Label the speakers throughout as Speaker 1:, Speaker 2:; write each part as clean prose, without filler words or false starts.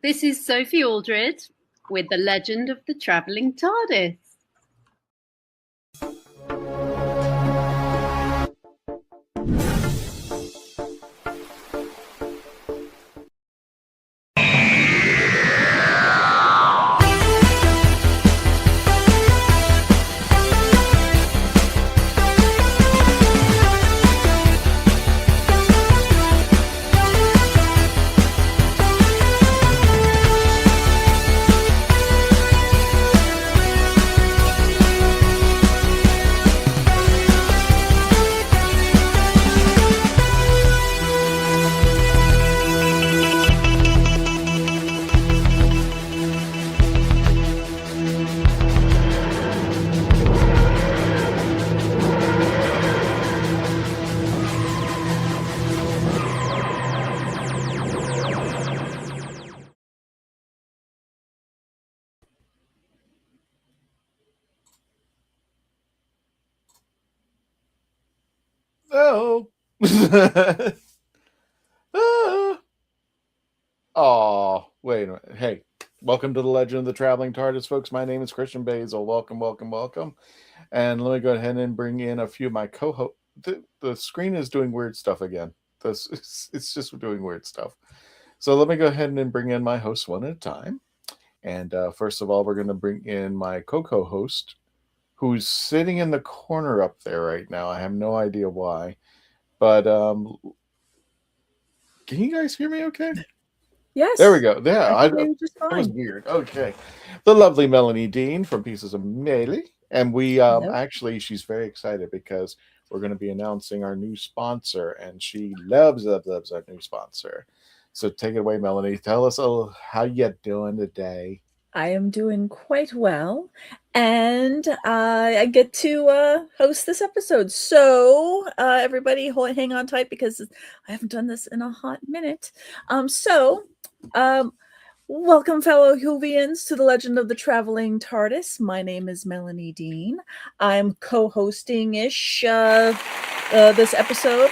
Speaker 1: This is Sophie Aldred with The Legend of the Traveling TARDIS.
Speaker 2: Oh. Oh, wait a minute. Hey, welcome to the Legend of the Traveling TARDIS, folks. My name is Christian Basil. Welcome. And let me go ahead and bring in a few of my co-hosts. The screen is doing weird stuff again. It's just doing weird stuff. So let me go ahead and bring in my hosts one at a time. And first of all, we're going to bring in my co-host, who's sitting in the corner up there right now. I have no idea why. But can you guys hear me okay?
Speaker 3: Yes.
Speaker 2: There we go. Yeah,
Speaker 3: that
Speaker 2: was weird. Okay. The lovely Melanie Dean from Pieces of Melee. And we actually, she's very excited because we're going to be announcing our new sponsor, and she loves our new sponsor. So take it away, Melanie. Tell us how you doing today.
Speaker 3: I am doing quite well, and I get to host this episode. So everybody hang on tight because I haven't done this in a hot minute. Welcome, fellow Whovians, to the Legend of the Traveling TARDIS. My name is Melanie Dean. I'm co-hosting-ish this episode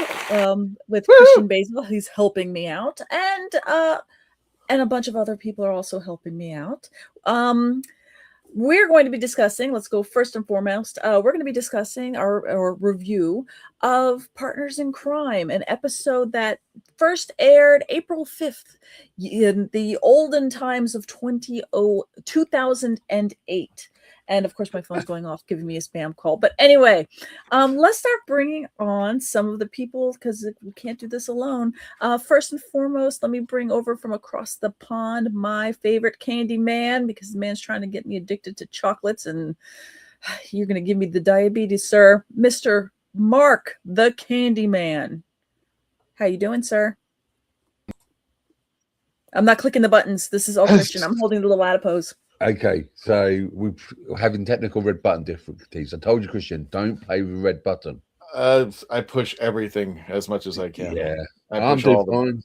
Speaker 3: with Christian Basil. He's helping me out, and a bunch of other people are also helping me out. We're going to be discussing, let's go first and foremost, we're going to be discussing our review of Partners in Crime, an episode that first aired April 5th in the olden times of 2008. And of course, my phone's going off, giving me a spam call. But anyway, let's start bringing on some of the people because we can't do this alone. First and foremost, let me bring over from across the pond my favorite candy man, because the man's trying to get me addicted to chocolates, and you're going to give me the diabetes, sir. Mr. Mark, the Candy Man. How you doing, sir? I'm not clicking the buttons. This is all Christian. I'm holding the little adipose.
Speaker 4: Okay, so we're having technical red button difficulties. I told you, Christian, don't play with the red button.
Speaker 2: I push everything as much as I can.
Speaker 4: Yeah, I'm doing fine.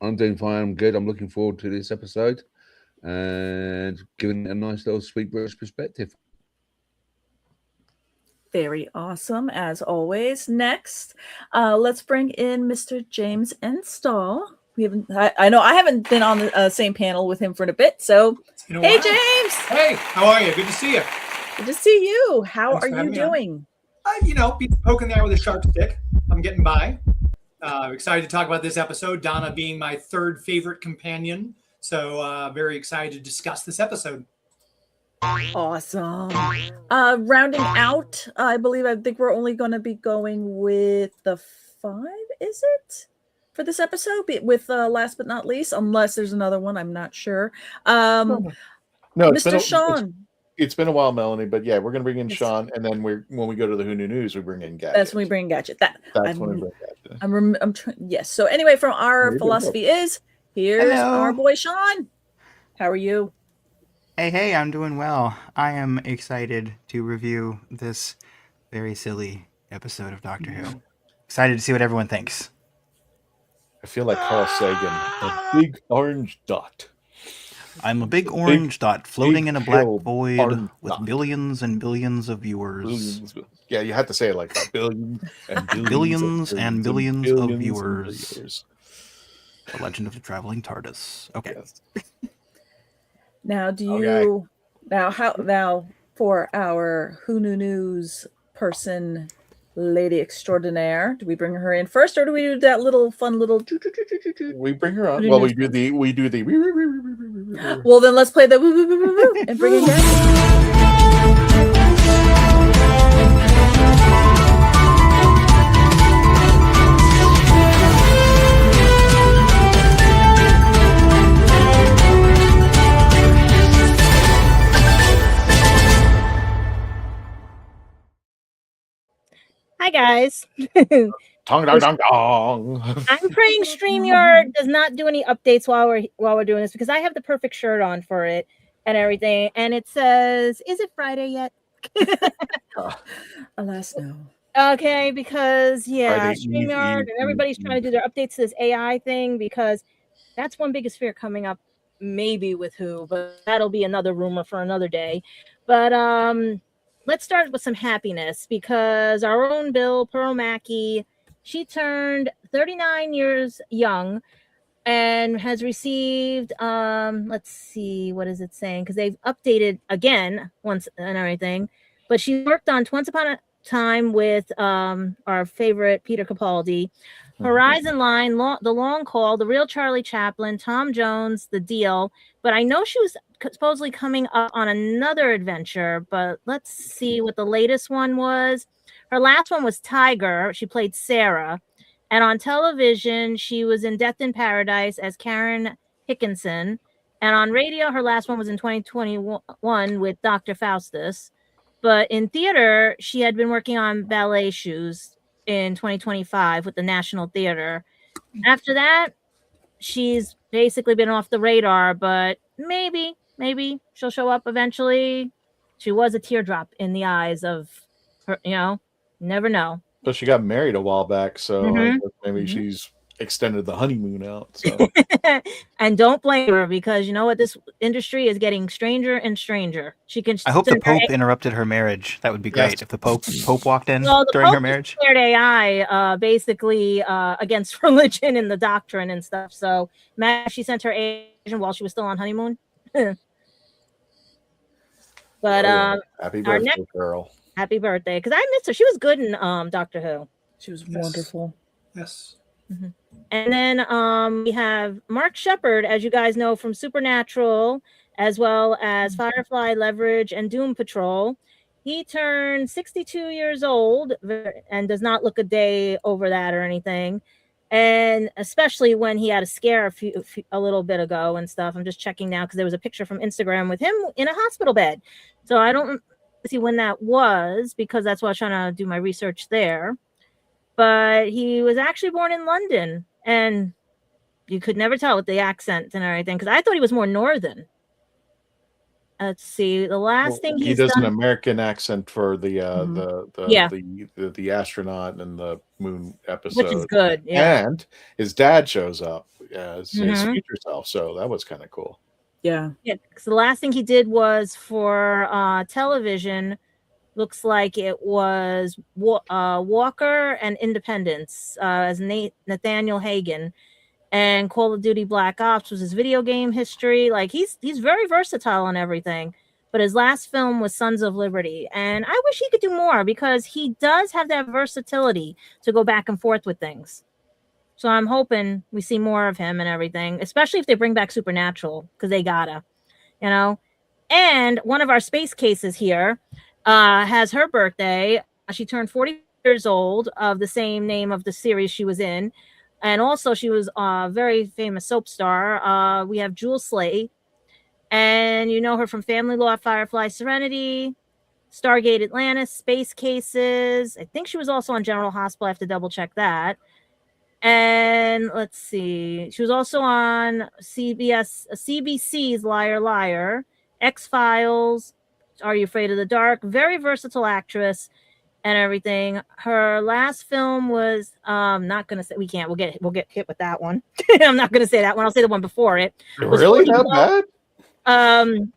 Speaker 4: I'm doing fine. I'm good. I'm looking forward to this episode and giving it a nice little sweet British perspective.
Speaker 3: Very awesome, as always. Next, let's bring in Mr. James Enstall. I know I haven't been on the same panel with him for a bit, so hey, James.
Speaker 5: Hey, how are you? Good to see you.
Speaker 3: Good to see you. How are you doing?
Speaker 5: Poking the eye with a sharp stick. I'm getting by. Excited to talk about this episode. Donna being my third favorite companion, so very excited to discuss this episode.
Speaker 3: Awesome. Rounding out, I think we're only going to be going with the 5. Is it? For this episode, with last but not least, unless there's another one, I'm not sure.
Speaker 2: No,
Speaker 3: Mr. Sean.
Speaker 2: It's been a while, Melanie, but yeah, we're going to bring in Sean, and then when we go to the Who Knew News, we bring in Gadget.
Speaker 3: That's when we bring Gadget.
Speaker 2: That's when we bring Gadget.
Speaker 3: I'm trying. Yes. So anyway, from our philosophy is here's our boy Sean. How are you?
Speaker 6: Hey, I'm doing well. I am excited to review this very silly episode of Doctor Who. Excited to see what everyone thinks.
Speaker 2: I feel like Carl Sagan, a big orange dot.
Speaker 6: I'm a big orange dot floating in a black void with billions and billions of viewers.
Speaker 2: Yeah, you have to say it like that. Billions and
Speaker 6: billions of viewers. The Legend of the Traveling TARDIS. Okay.
Speaker 2: Yes.
Speaker 3: Now, do
Speaker 2: Okay.
Speaker 3: you now for our Who Knew News person, lady extraordinaire? Do we bring her in first, or do we do that little fun little?
Speaker 2: We bring her on.
Speaker 3: Who
Speaker 2: Well,
Speaker 3: knows
Speaker 2: we do the.
Speaker 3: Well, then let's play the woo woo woo woo woo and bring in Jacqueline.
Speaker 7: Hi guys.
Speaker 2: Tong dong dong dong.
Speaker 7: I'm praying StreamYard does not do any updates while we're doing this, because I have the perfect shirt on for it and everything, and it says, "Is it Friday yet?"
Speaker 3: Alas, no.
Speaker 7: Okay, because
Speaker 2: Friday
Speaker 7: StreamYard and everybody's trying to do their updates to this AI thing, because that's one biggest fear coming up, maybe with who, but that'll be another rumor for another day. But let's start with some happiness, because our own Bill Perlmacki, she turned 39 years young and has received, let's see, what is it saying? Because they've updated again once and everything. But she worked on Once Upon a Time with our favorite Peter Capaldi, Horizon Line, The Long Call, The Real Charlie Chaplin, Tom Jones, The Deal. But I know she was supposedly coming up on another adventure, but let's see what the latest one was. Her last one was Tiger. She played Sarah. And on television, she was in Death in Paradise as Karen Hickinson. And on radio, her last one was in 2021 with Dr. Faustus. But in theater, she had been working on Ballet Shoes in 2025 with the National Theater. After that, she's basically been off the radar, but maybe she'll show up eventually. She was a teardrop in the eyes of her, never know.
Speaker 2: But she got married a while back, so I guess maybe she's extended the honeymoon out. So.
Speaker 7: And don't blame her, because you know what? This industry is getting stranger and stranger. She can.
Speaker 6: I hope the Pope interrupted her marriage. That would be great if the Pope walked in during her marriage.
Speaker 7: Declared AI basically against religion and the doctrine and stuff. So she sent her agent while she was still on honeymoon. But
Speaker 2: happy birthday, girl.
Speaker 7: Happy birthday, because I missed her. She was good in Doctor Who.
Speaker 3: She was wonderful.
Speaker 5: Yes.
Speaker 7: Mm-hmm. And then we have Mark Shepard, as you guys know, from Supernatural, as well as Firefly, Leverage, and Doom Patrol. He turned 62 years old and does not look a day over that or anything. And especially when he had a scare a little bit ago and stuff. I'm just checking now because there was a picture from Instagram with him in a hospital bed. So I don't see when that was, because that's why I was trying to do my research there. But he was actually born in London, and you could never tell with the accent and everything, because I thought he was more northern. Let's see. The last thing
Speaker 2: he does an American accent for the astronaut and the moon episode,
Speaker 7: which is good. Yeah.
Speaker 2: And his dad shows up as his future self, so that was kind of cool.
Speaker 3: Yeah.
Speaker 7: Yeah. So the last thing he did was for television. Looks like it was Walker and Independence as Nathaniel Hagen, and Call of Duty Black Ops was his video game history. Like he's very versatile on everything. But his last film was Sons of Liberty, and I wish he could do more, because he does have that versatility to go back and forth with things. So I'm hoping we see more of him and everything, especially if they bring back Supernatural, because they gotta, And one of our space cases here has her birthday. She turned 40 years old, of the same name of the series she was in. And also she was a very famous soap star. We have Jules Slade, and you know her from Family Law, Firefly, Serenity, Stargate Atlantis, Space Cases. I think she was also on General Hospital. I have to double check that. And let's see. She was also on CBC's Liar Liar, X-Files, Are You Afraid of the Dark? Very versatile actress and everything. Her last film was not gonna say, we'll get hit with that one. I'm not gonna say that one. I'll say the one before it.
Speaker 2: Really that
Speaker 7: bad?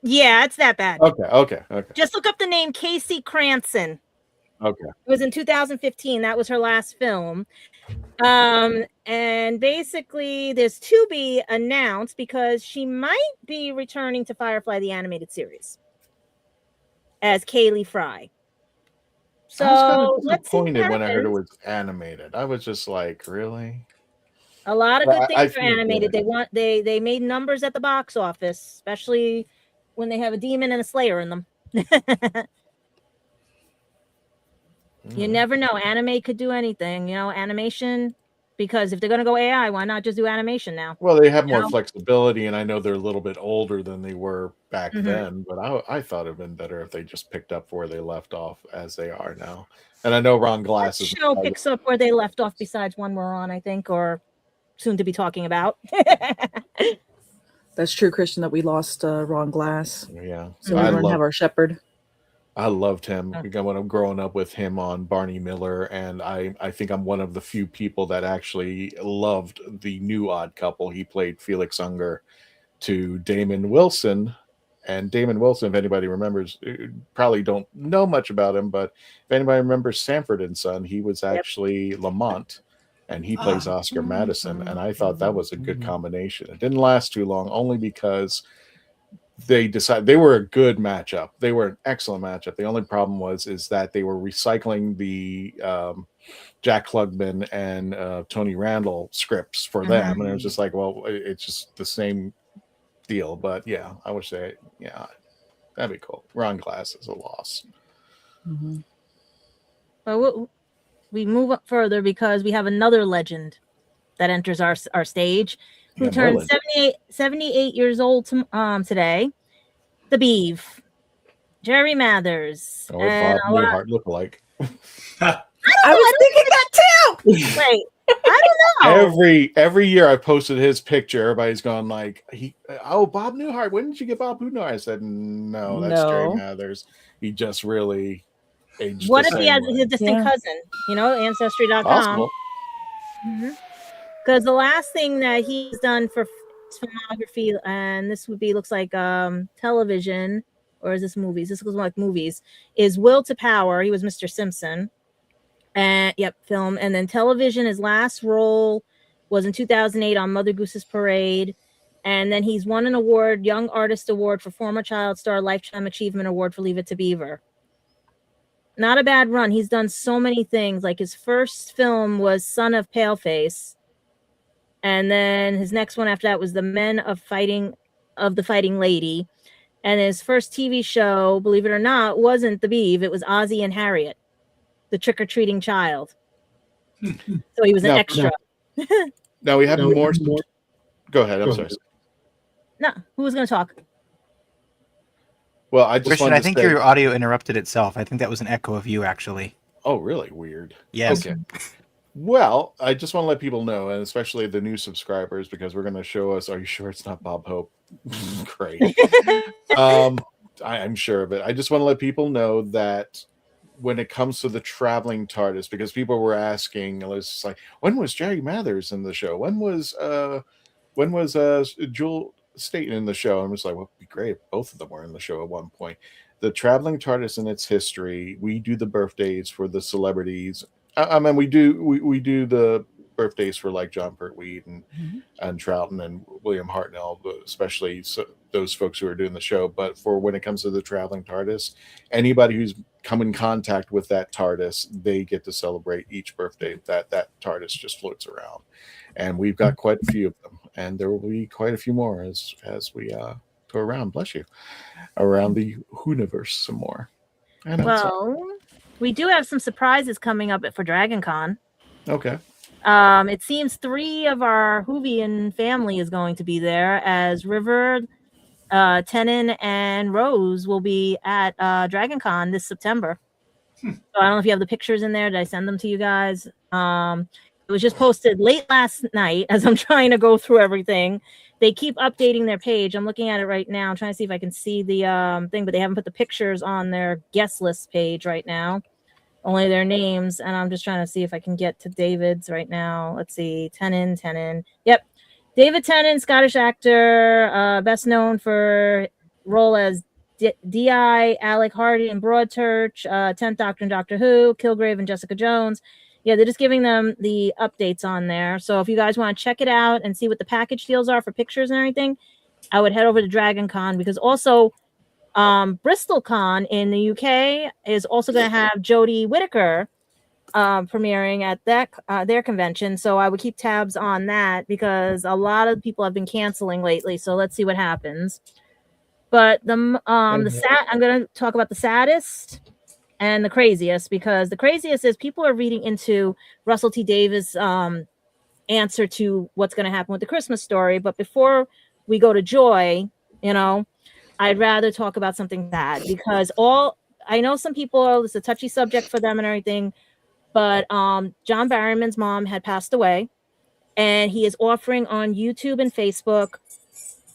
Speaker 7: Yeah, it's that bad.
Speaker 2: Okay.
Speaker 7: Just look up the name Casey Cranston.
Speaker 2: Okay.
Speaker 7: It was in 2015. That was her last film. And basically, there's to be announced because she might be returning to Firefly the animated series as Kaylee Fry. So
Speaker 2: I was kind of
Speaker 7: let's see what
Speaker 2: disappointed when I heard it
Speaker 7: happens.
Speaker 2: was animated. I was just like, really?
Speaker 7: A lot of
Speaker 2: But
Speaker 7: good
Speaker 2: I
Speaker 7: things are
Speaker 2: feel
Speaker 7: animated.
Speaker 2: good.
Speaker 7: They made numbers at the box office, especially when they have a demon and a slayer in them. You never know. Anime could do anything, you know, animation. Because if they're going to go AI, why not just do animation now?
Speaker 2: Well, they have more
Speaker 7: know?
Speaker 2: flexibility, and I know they're a little bit older than they were back
Speaker 7: Mhm.
Speaker 2: then, but I thought it'd been better if they just picked up where they left off as they are now. And I know Ron Glass
Speaker 7: That
Speaker 2: is
Speaker 7: show picks up where they left off besides one we're on, I think, or soon to be talking about.
Speaker 3: That's true, Christian, that we lost Ron Glass.
Speaker 2: yeah.
Speaker 3: So we don't have our shepherd.
Speaker 2: I loved him because when I'm growing up with him on Barney Miller, and I think I'm one of the few people that actually loved the new Odd Couple. He played Felix Unger to Damon Wilson. And Damon Wilson, if anybody remembers, probably don't know much about him, but if anybody remembers Sanford and Son, he was actually Lamont, and he plays Oscar Madison. And I thought that was a good combination. It didn't last too long, only because they decided they were a good matchup. They were an excellent matchup. The only problem is that they were recycling the Jack Klugman and Tony Randall scripts for them, and it was just like, well, it's just the same deal. But yeah, I wish that'd be cool. Ron Glass is a loss.
Speaker 7: But we move up further because we have another legend that enters our stage, who turned 78 years old today. The Beeve, Jerry Mathers.
Speaker 2: Oh, Bob Newhart look-alike.
Speaker 3: I was thinking that too.
Speaker 7: Wait, I don't know.
Speaker 2: Every year I posted his picture. Everybody's gone like, Bob Newhart. When did you get Bob Newhart? I said, no, that's Jerry Mathers. He just really aged.
Speaker 7: What if he has his distant cousin? You know, Ancestry.com. Because the last thing that he's done for filmography, and this looks like television, or is this movies? This looks like movies. Is Will to Power? He was Mr. Simpson. And film. And then television, his last role was in 2008 on Mother Goose's Parade. And then he's won an award, Young Artist Award for Former Child Star, Lifetime Achievement Award for Leave It to Beaver. Not a bad run. He's done so many things. Like his first film was Son of Paleface. And then his next one after that was The Men of the Fighting Lady. And his first TV show, believe it or not, wasn't The Beeve. It was Ozzie and Harriet, the trick-or-treating child. So he was an extra.
Speaker 2: No, we have more. Go ahead. I'm sorry.
Speaker 7: No, who was going to talk?
Speaker 2: Well, I just
Speaker 6: Christian, I think your audio interrupted itself. I think that was an echo of you, actually.
Speaker 2: Oh, really? Weird.
Speaker 6: Yes.
Speaker 2: Okay. Well, I just want to let people know, and especially the new subscribers, because we're going to show us. Are you sure it's not Bob Hope? Great. I'm sure of it. I just want to let people know that when it comes to the traveling TARDIS, because people were asking, it's like, when was Jerry Mathers in the show? When was Jewel Staten in the show? And it's like, well, it'd be great if both of them were in the show at one point. The traveling TARDIS and its history, we do the birthdays for the celebrities. I mean, we do the birthdays for like John Pertwee and Troughton and William Hartnell, especially those folks who are doing the show. But for when it comes to the traveling TARDIS, anybody who's come in contact with that TARDIS, they get to celebrate each birthday that TARDIS just floats around. And we've got quite a few of them, and there will be quite a few more as we go around. Bless you, around the WHOniverse some more.
Speaker 7: We do have some surprises coming up for Dragon Con.
Speaker 2: Okay.
Speaker 7: It seems 3 of our Whovian family is going to be there, as River, Tennant, and Rose will be at Dragon Con this September. So I don't know if you have the pictures in there. Did I send them to you guys? It was just posted late last night as I'm trying to go through everything. They keep updating their page. I'm looking at it right now. I'm trying to see if I can see the thing, but they haven't put the pictures on their guest list page right now. Only their names, and I'm just trying to see if I can get to David's right now. Let's see, Tennant. Yep, David Tennant, Scottish actor, best known for role as D.I., Alec Hardy and Broadchurch, 10th Doctor and Doctor Who, Kilgrave and Jessica Jones. Yeah, they're just giving them the updates on there. So if you guys want to check it out and see what the package deals are for pictures and everything, I would head over to Dragon Con, because also Bristol Con in the UK is also going to have Jodie Whittaker premiering at that their convention. So I would keep tabs on that, because a lot of people have been canceling lately. So let's see what happens. But I'm going to talk about the saddest and the craziest, because the craziest is people are reading into Russell T Davies' answer to what's going to happen with the Christmas Story. But before we go to joy, I'd rather talk about something bad, because I know some people, it's a touchy subject for them and everything, but John Barrowman's mom had passed away, and he is offering on YouTube and Facebook.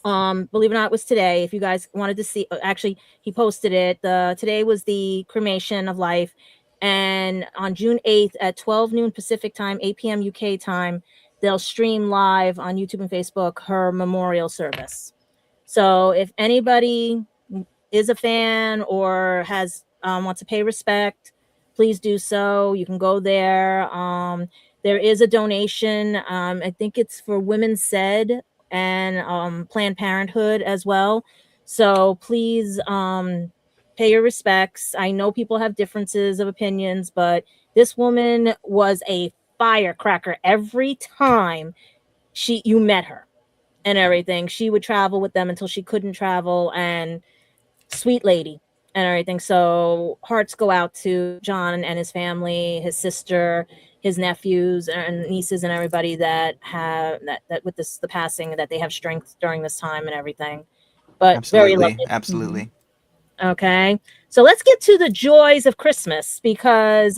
Speaker 7: Believe it or not, it was today. If you guys wanted to see, actually, he posted it. Today was the cremation of life, and on June 8th at 12 noon Pacific time, 8 p.m. UK time, they'll stream live on YouTube and Facebook her memorial service. So if anybody is a fan or has wants to pay respect, please do so. You can go there. There is a donation. I think it's for Women's Said and Planned Parenthood as well. So please pay your respects. I know people have differences of opinions, but this woman was a firecracker every time you met her and everything. She would travel with them until she couldn't travel, and sweet lady and everything. So hearts go out to John and his family, his sister, his nephews and nieces, and everybody that have that with the passing, that they have strength during this time and everything. But
Speaker 6: Absolutely.
Speaker 7: very lovely.
Speaker 6: Absolutely.
Speaker 7: Okay, so let's get to the joys of Christmas, because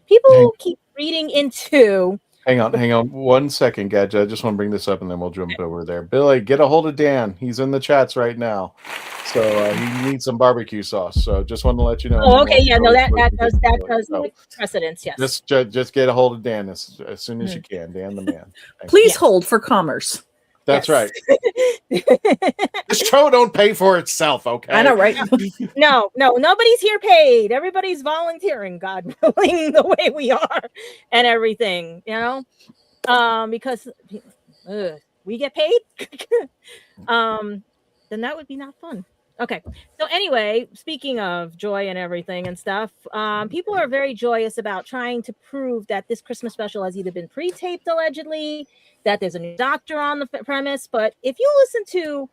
Speaker 7: people keep reading into.
Speaker 2: Hang on 1 second, Gadget. I just want to bring this up, and then we'll jump over there. Billy, get a hold of Dan. He's in the chats right now, so he needs some barbecue sauce. So just wanted to let you know.
Speaker 7: Oh, okay, yeah, no, that does take precedence. Yes,
Speaker 2: just get a hold of Dan as soon as you can. Dan, the man.
Speaker 3: Please hold for commerce.
Speaker 2: That's right. This show don't pay for itself, okay?
Speaker 3: I know, right?
Speaker 7: No, nobody's here paid. Everybody's volunteering, God willing, the way we are and everything, because we get paid. Then that would be not fun. Okay. So anyway, speaking of joy and everything and stuff, people are very joyous about trying to prove that this Christmas special has either been pre-taped, allegedly, that there's a new doctor on the premise. But if you listen to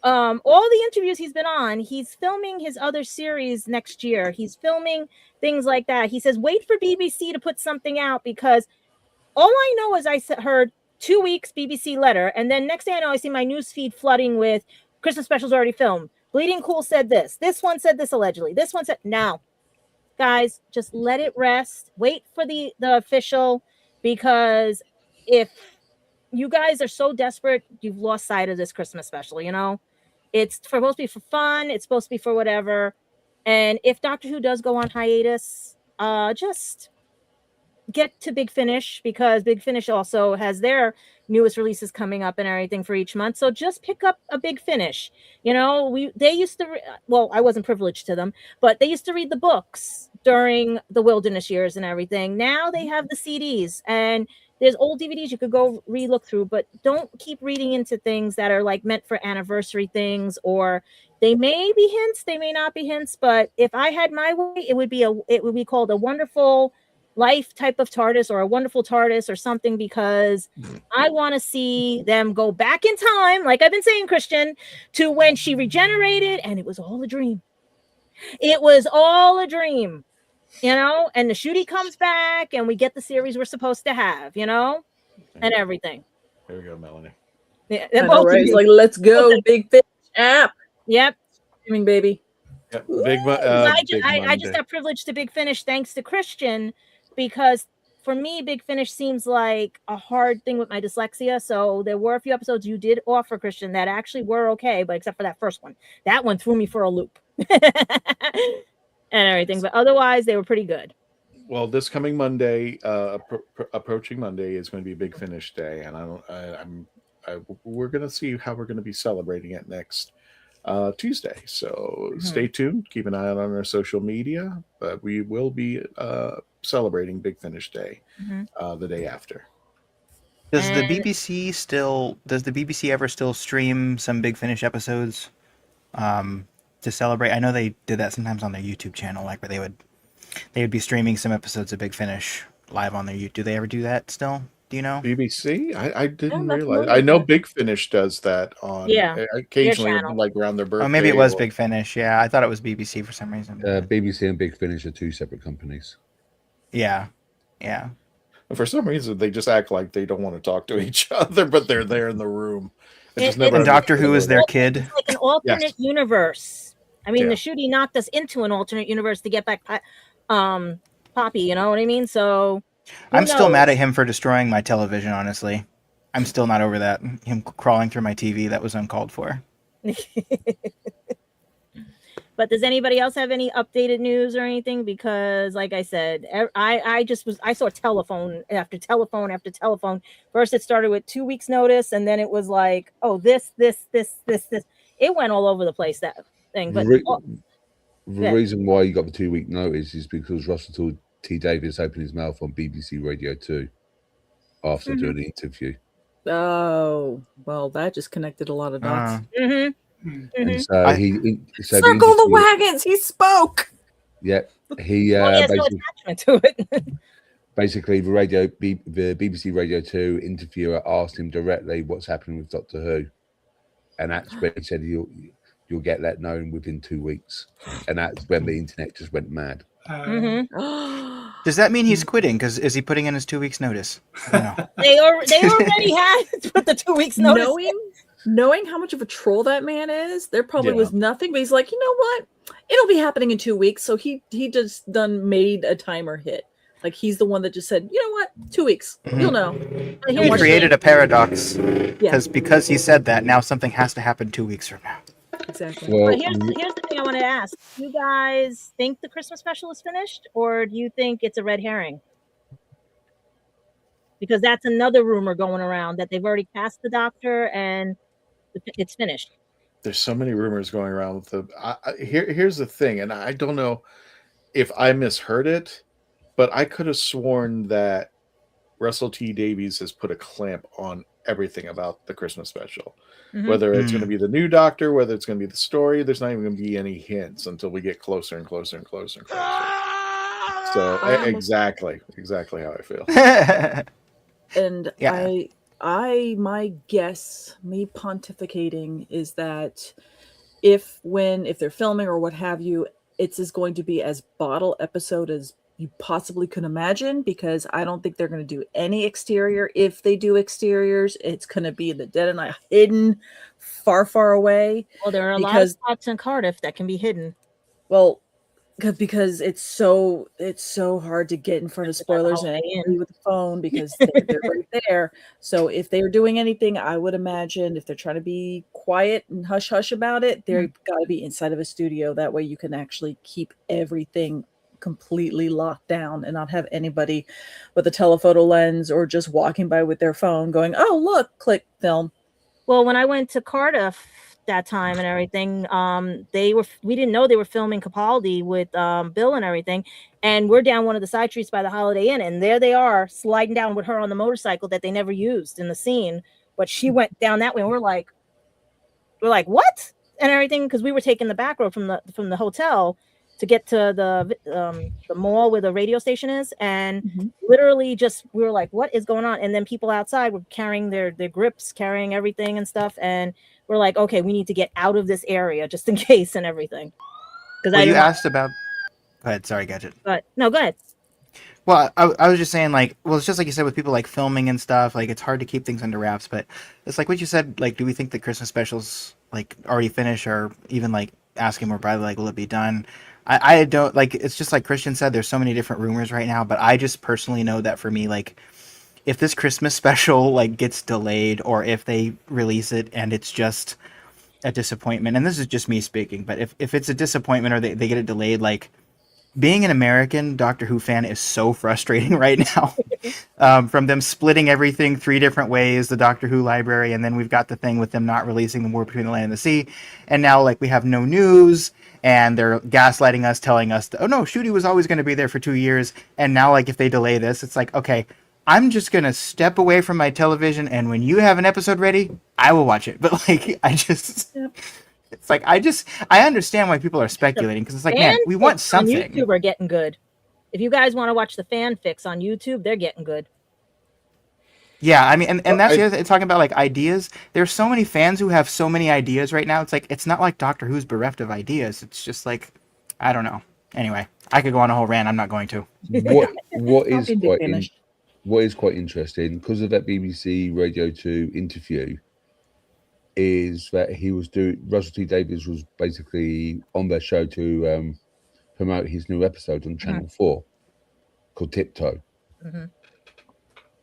Speaker 7: all the interviews he's been on, he's filming his other series next year. He's filming things like that. He says, wait for BBC to put something out, because all I know is I heard 2 weeks BBC letter, and then next thing I know, I see my news feed flooding with Christmas specials already filmed. Bleeding Cool said this. This one said this allegedly. This one said now. Guys, just let it rest. Wait for the official, because if you guys are so desperate, you've lost sight of this Christmas special, It's supposed to be for fun. It's supposed to be for whatever. And if Doctor Who does go on hiatus, just get to Big Finish, because Big Finish also has their newest releases coming up and everything for each month. So just pick up a Big Finish. They used to, I wasn't privileged to them, but they used to read the books during the wilderness years and everything. Now they have the CDs, and there's old DVDs you could go re-look through, but don't keep reading into things that are like meant for anniversary things, or they may be hints, they may not be hints. But if I had my way, it would be called a Wonderful Life type of TARDIS, or a Wonderful TARDIS or something, because I want to see them go back in time, like I've been saying, Christian, to when she regenerated and it was all a dream. It was all a dream, and the shooty comes back and we get the series we're supposed to have, and everything.
Speaker 2: Here we go, Melanie.
Speaker 3: Yeah, right? It's like, let's go, Big Fish app.
Speaker 7: Yep.
Speaker 3: Streaming, baby.
Speaker 2: Yep.
Speaker 7: I just got privileged to Big Finish thanks to Christian, because for me, Big Finish seems like a hard thing with my dyslexia. So there were a few episodes you did offer, Christian, that actually were okay, but except for that first one. That one threw me for a loop. And everything. But otherwise, they were pretty good.
Speaker 2: Well, this coming Monday, approaching Monday, is going to be Big Finish Day, and we're going to see how we're going to be celebrating it next Tuesday. So stay tuned. Keep an eye out on our social media. But we will be celebrating Big Finish Day the day after.
Speaker 6: Does the BBC ever still stream some Big Finish episodes to celebrate? I know they did that sometimes on their YouTube channel, like where they would be streaming some episodes of Big Finish live on their YouTube. Do they ever do that still? Do you know?
Speaker 2: BBC? I didn't
Speaker 7: not
Speaker 2: realize.
Speaker 7: familiar
Speaker 2: I know
Speaker 7: with
Speaker 2: Big Finish does that on occasionally,
Speaker 7: channel.
Speaker 2: like around their birthday.
Speaker 6: Oh, maybe it was
Speaker 2: or-
Speaker 6: Big Finish. Yeah, I thought it was BBC for some reason.
Speaker 4: BBC and Big Finish are two separate companies.
Speaker 6: Yeah.
Speaker 2: For some reason, they just act like they don't want to talk to each other, but they're there in the room. I just
Speaker 7: It-
Speaker 2: never
Speaker 6: And Doctor
Speaker 2: understood
Speaker 6: Who is
Speaker 2: it.
Speaker 6: their kid.
Speaker 7: It's like an alternate
Speaker 2: Yes.
Speaker 7: universe. I mean,
Speaker 2: Yeah.
Speaker 7: the shooty knocked us into an alternate universe to get back Poppy, you know what I mean? So who
Speaker 6: I'm still
Speaker 7: knows?
Speaker 6: mad at him for destroying my television, honestly. I'm still not over that. Him crawling through my TV, that was uncalled for.
Speaker 7: But does anybody else have any updated news or anything? Because, like I said, I saw telephone after telephone after telephone. First, it started with 2 weeks' notice, and then it was like, oh, this. It went all over the place, that thing. But
Speaker 4: The reason why you got the 2 week notice is because Russell T. Davies opened his mouth on BBC Radio 2 after doing the interview.
Speaker 3: Oh, well, that just connected a lot of dots.
Speaker 4: And so so
Speaker 3: Circle the wagons. He spoke.
Speaker 4: Yeah, he
Speaker 7: he has no attachment to it.
Speaker 4: basically the BBC Radio 2 interviewer asked him directly what's happening with Doctor Who, and that's when he said you'll get that known within 2 weeks, and that's when the internet just went mad.
Speaker 6: Does that mean he's quitting? Because is he putting in his 2 weeks notice? No.
Speaker 7: They already had put the 2 weeks notice.
Speaker 3: Knowing how much of a troll that man is, there probably
Speaker 2: Yeah.
Speaker 3: was nothing, but he's like, you know what? It'll be happening in 2 weeks. So he just made a timer hit. Like he's the one that just said, you know what? 2 weeks. You'll know.
Speaker 6: He created a paradox
Speaker 3: Yeah,
Speaker 6: because he said that. Now something has to happen 2 weeks from now.
Speaker 3: exactly.
Speaker 4: Well,
Speaker 7: But here's the thing I want to ask. You guys think the Christmas special is finished, or do you think it's a red herring? Because that's another rumor going around that they've already cast the Doctor and it's finished.
Speaker 2: There's so many rumors going around with the. Here's the thing, and I don't know if I misheard it, but I could have sworn that Russell T. Davies has put a clamp on everything about the Christmas special. Whether it's going to be the new Doctor, whether it's going to be the story, there's not even going to be any hints until we get closer and closer and closer and closer. So exactly how I feel.
Speaker 3: And
Speaker 6: Yeah.
Speaker 3: my guess, me pontificating, is that if they're filming or what have you, it's going to be as bottle episode as you possibly could imagine, because I don't think they're going to do any exterior. If they do exteriors, it's going to be in the dead of night, hidden far, far away.
Speaker 7: Well, there are a lot of spots in Cardiff that can be hidden.
Speaker 3: Well, because it's so hard to get in front of spoilers and angry with the phone because they're right there. So if they're doing anything, I would imagine if they're trying to be quiet and hush hush about it, they're got to be inside of a studio. That way you can actually keep everything completely locked down and not have anybody with a telephoto lens or just walking by with their phone going, oh, look, click, film.
Speaker 7: Well, when I went to Cardiff that time and everything, we didn't know they were filming Capaldi with Bill and everything, and we're down one of the side streets by the Holiday Inn, and there they are sliding down with her on the motorcycle that they never used in the scene, but she went down that way, and we're like what, and everything, because we were taking the back road from the hotel to get to the mall where the radio station is, and literally just we were like, what is going on? And then people outside were carrying their grips, carrying everything and stuff, and we're like, okay, we need to get out of this area just in case and everything. Because
Speaker 6: you asked about. Go ahead. Sorry, Gadget.
Speaker 7: But no, go ahead.
Speaker 6: Well, I was just saying, like, well, it's just like you said with people like filming and stuff. Like, it's hard to keep things under wraps, but it's like what you said. Like, do we think the Christmas specials like already finished, or even like asking more broadly, like, will it be done? I don't like. It's just like Christian said. There's so many different rumors right now, but I just personally know that for me, like, if this Christmas special like gets delayed, or if they release it and it's just a disappointment, and this is just me speaking, but if it's a disappointment or they get it delayed, like, being an American Doctor Who fan is so frustrating right now. From them splitting everything 3 different ways, the Doctor Who library, and then we've got the thing with them not releasing the War Between the Land and the Sea, and now like we have no news, and they're gaslighting us, telling us, oh no, Shooty was always going to be there for 2 years, and now like if they delay this, it's like, okay, I'm just going to step away from my television, and when you have an episode ready, I will watch it. But like, I just... Yep. It's like I understand why people are speculating, because it's like, man, we want something.
Speaker 7: On YouTube are getting good. If you guys want to watch the fanfics on YouTube, they're getting good.
Speaker 6: Yeah, I mean, and that's the other thing, talking about like ideas. There's so many fans who have so many ideas right now. It's like it's not like Doctor Who's bereft of ideas. It's just like, I don't know. Anyway, I could go on a whole rant. I'm not going to.
Speaker 4: What is quite interesting, because of that BBC Radio 2 interview, is that Russell T Davies was basically on their show to promote his new episode on Channel 4 called Tiptoe.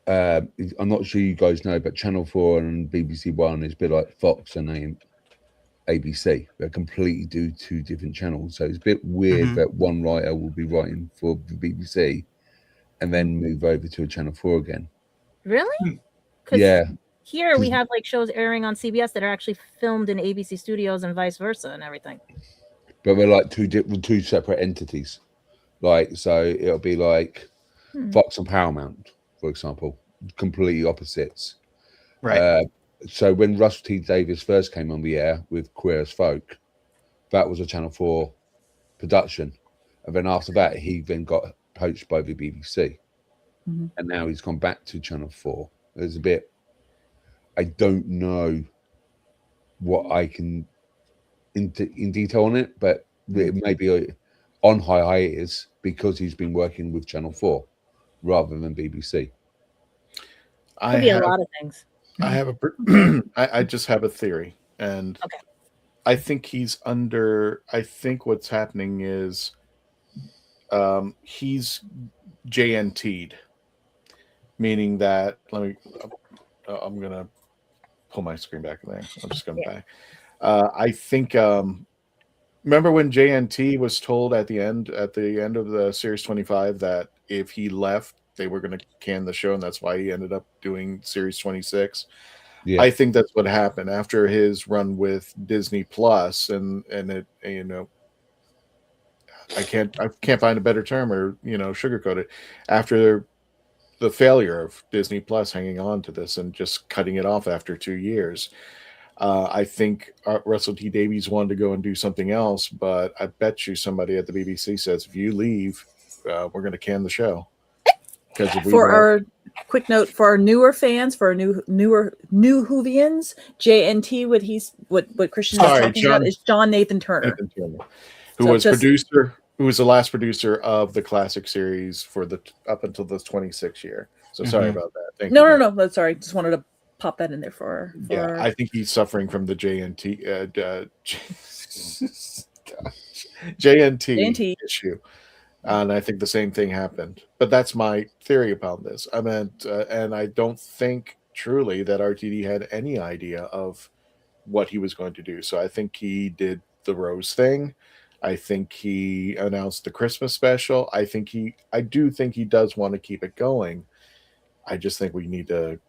Speaker 4: I'm not sure you guys know, but Channel 4 and BBC One is a bit like Fox and ABC. They're completely 2 different channels, so it's a bit weird that one writer will be writing for the BBC and then move over to a Channel 4 again.
Speaker 7: Really?
Speaker 4: Yeah.
Speaker 7: Here we have like shows airing on CBS that are actually filmed in ABC studios and vice versa and everything.
Speaker 4: But we're like 2 separate entities. Like, so it'll be like Fox and Paramount, for example, completely opposites.
Speaker 6: Right.
Speaker 4: So when Russell T Davies first came on the air with Queer as Folk, that was a Channel 4 production. And then after that, he then got poached by the BBC. And now he's gone back to Channel 4. There's a bit... I don't know what I can in detail on it, but it may be on hiatus because he's been working with Channel 4 rather than BBC.
Speaker 7: Could be a lot of things.
Speaker 2: I just have a theory, and I think he's under. I think what's happening is he's JNT'd, meaning that I'm gonna pull my screen back there. I'm just going back. I think remember when JNT was told at the end of the series 25 that if he left, they were going to can the show, and that's why he ended up doing series 26. Yeah. I think that's what happened after his run with Disney Plus, and it, you know, I can't find a better term or, you know, sugarcoat it. After the failure of Disney Plus hanging on to this and just cutting it off after 2 years, I think Russell T Davies wanted to go and do something else, but I bet you somebody at the BBC says, if you leave, we're going to can the show.
Speaker 3: Our quick note for our newer fans, for our new Whovians, JNT, what Christian was talking about is John Nathan Turner,
Speaker 2: who was producer. Who was the last producer of the classic series for up until the 26th year. So sorry about that. Thank you.
Speaker 3: No. That's sorry. Just wanted to pop that in there for
Speaker 2: I think he's suffering from the JNT issue. And I think the same thing happened. But that's my theory about this. I meant, and I don't think truly that RTD had any idea of what he was going to do. So I think he did the Rose thing. I think he announced the Christmas special. I do think he does want to keep it going. I just think we need to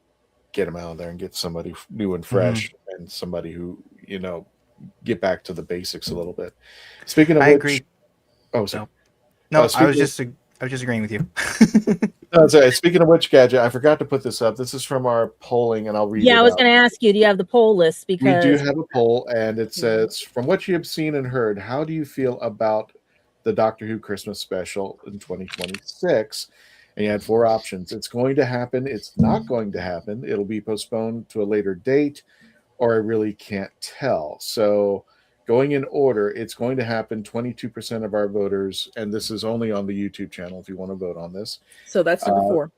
Speaker 2: get him out there and get somebody new and fresh and somebody who, you know, get back to the basics a little bit. Speaking of
Speaker 6: agree.
Speaker 2: Oh, sorry.
Speaker 6: No, I was just agreeing with you.
Speaker 2: No, sorry. Speaking of which, Gadget, I forgot to put this up. This is from our polling, and I'll read it.
Speaker 7: Yeah, I was going to ask you, do you have the poll list? Because
Speaker 2: we do have a poll, and it says, from what you have seen and heard, how do you feel about the Doctor Who Christmas special in 2026? And you had 4 options. It's going to happen. It's not going to happen. It'll be postponed to a later date, or I really can't tell. So going in order, it's going to happen. 22% of our voters, and this is only on the YouTube channel if you want to vote on this.
Speaker 3: So that's number 4.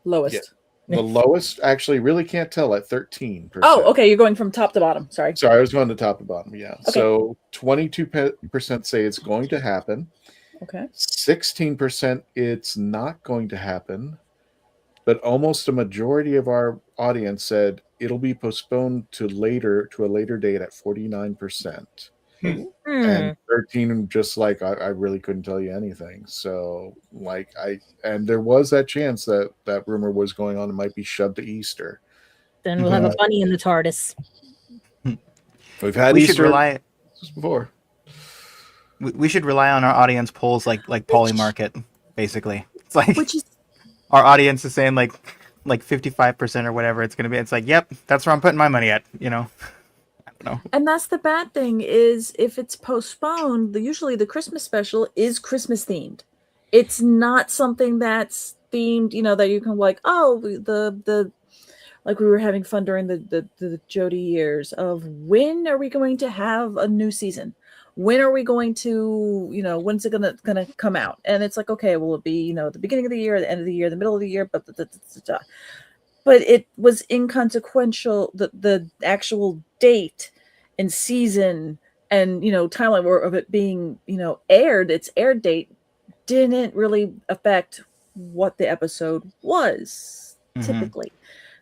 Speaker 3: Lowest.
Speaker 2: Yeah. The lowest, actually, really can't tell at 13%.
Speaker 3: Oh, okay. You're going from top to bottom. Sorry,
Speaker 2: I was going to top to bottom. Yeah. Okay. So 22% say it's going to happen.
Speaker 3: Okay.
Speaker 2: 16% it's not going to happen. But almost a majority of our audience said it'll be postponed to a later date at 49%. And 13, just like I really couldn't tell you anything. So like and there was that chance that rumor was going on. It might be shoved to Easter.
Speaker 7: Then we'll have a bunny in the TARDIS.
Speaker 2: We've had
Speaker 6: We
Speaker 2: Easter
Speaker 6: should rely.
Speaker 2: before.
Speaker 6: We should rely on our audience polls like Polymarket, basically. It's like
Speaker 3: Which is
Speaker 6: our audience is saying like 55% or whatever it's gonna be. It's like, yep, that's where I'm putting my money at. You know. I don't know.
Speaker 3: And that's the bad thing is if it's postponed, usually the Christmas special is Christmas themed. It's not something that's themed, that you can like, oh, the like we were having fun during the Jody years of when are we going to have a new season? When are we going to, when's it gonna come out? And it's like, okay, will it be, the beginning of the year, the end of the year, the middle of the year, but it was inconsequential, the actual date and season and timeline of it being aired. Its air date didn't really affect what the episode was. Typically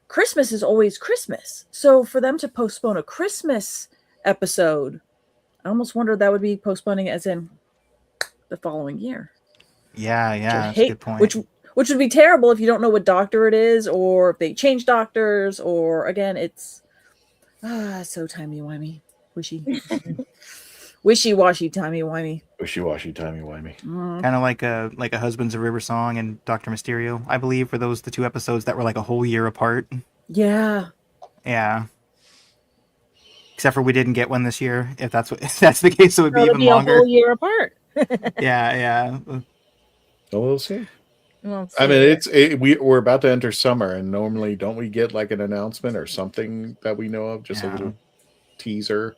Speaker 3: Christmas is always Christmas, so for them to postpone a Christmas episode, I almost wonder that would be postponing as in the following year.
Speaker 6: Yeah, that's a good point.
Speaker 3: Which would be terrible if you don't know what doctor it is, or if they change doctors, or again, it's so timey-wimey. Wishy-washy, timey-wimey.
Speaker 2: Wishy-washy, timey-wimey.
Speaker 6: Kind of like a Husband's a River Song and Dr. Mysterio, I believe, were those the two episodes that were like a whole year apart.
Speaker 3: Yeah.
Speaker 6: Except for we didn't get one this year. If that's the case, it would be even longer.
Speaker 7: A whole year apart.
Speaker 6: Yeah.
Speaker 2: Well, we'll see.
Speaker 7: Well,
Speaker 2: I mean, we're about to enter summer, and normally don't we get like an announcement or something that we know of, just a little teaser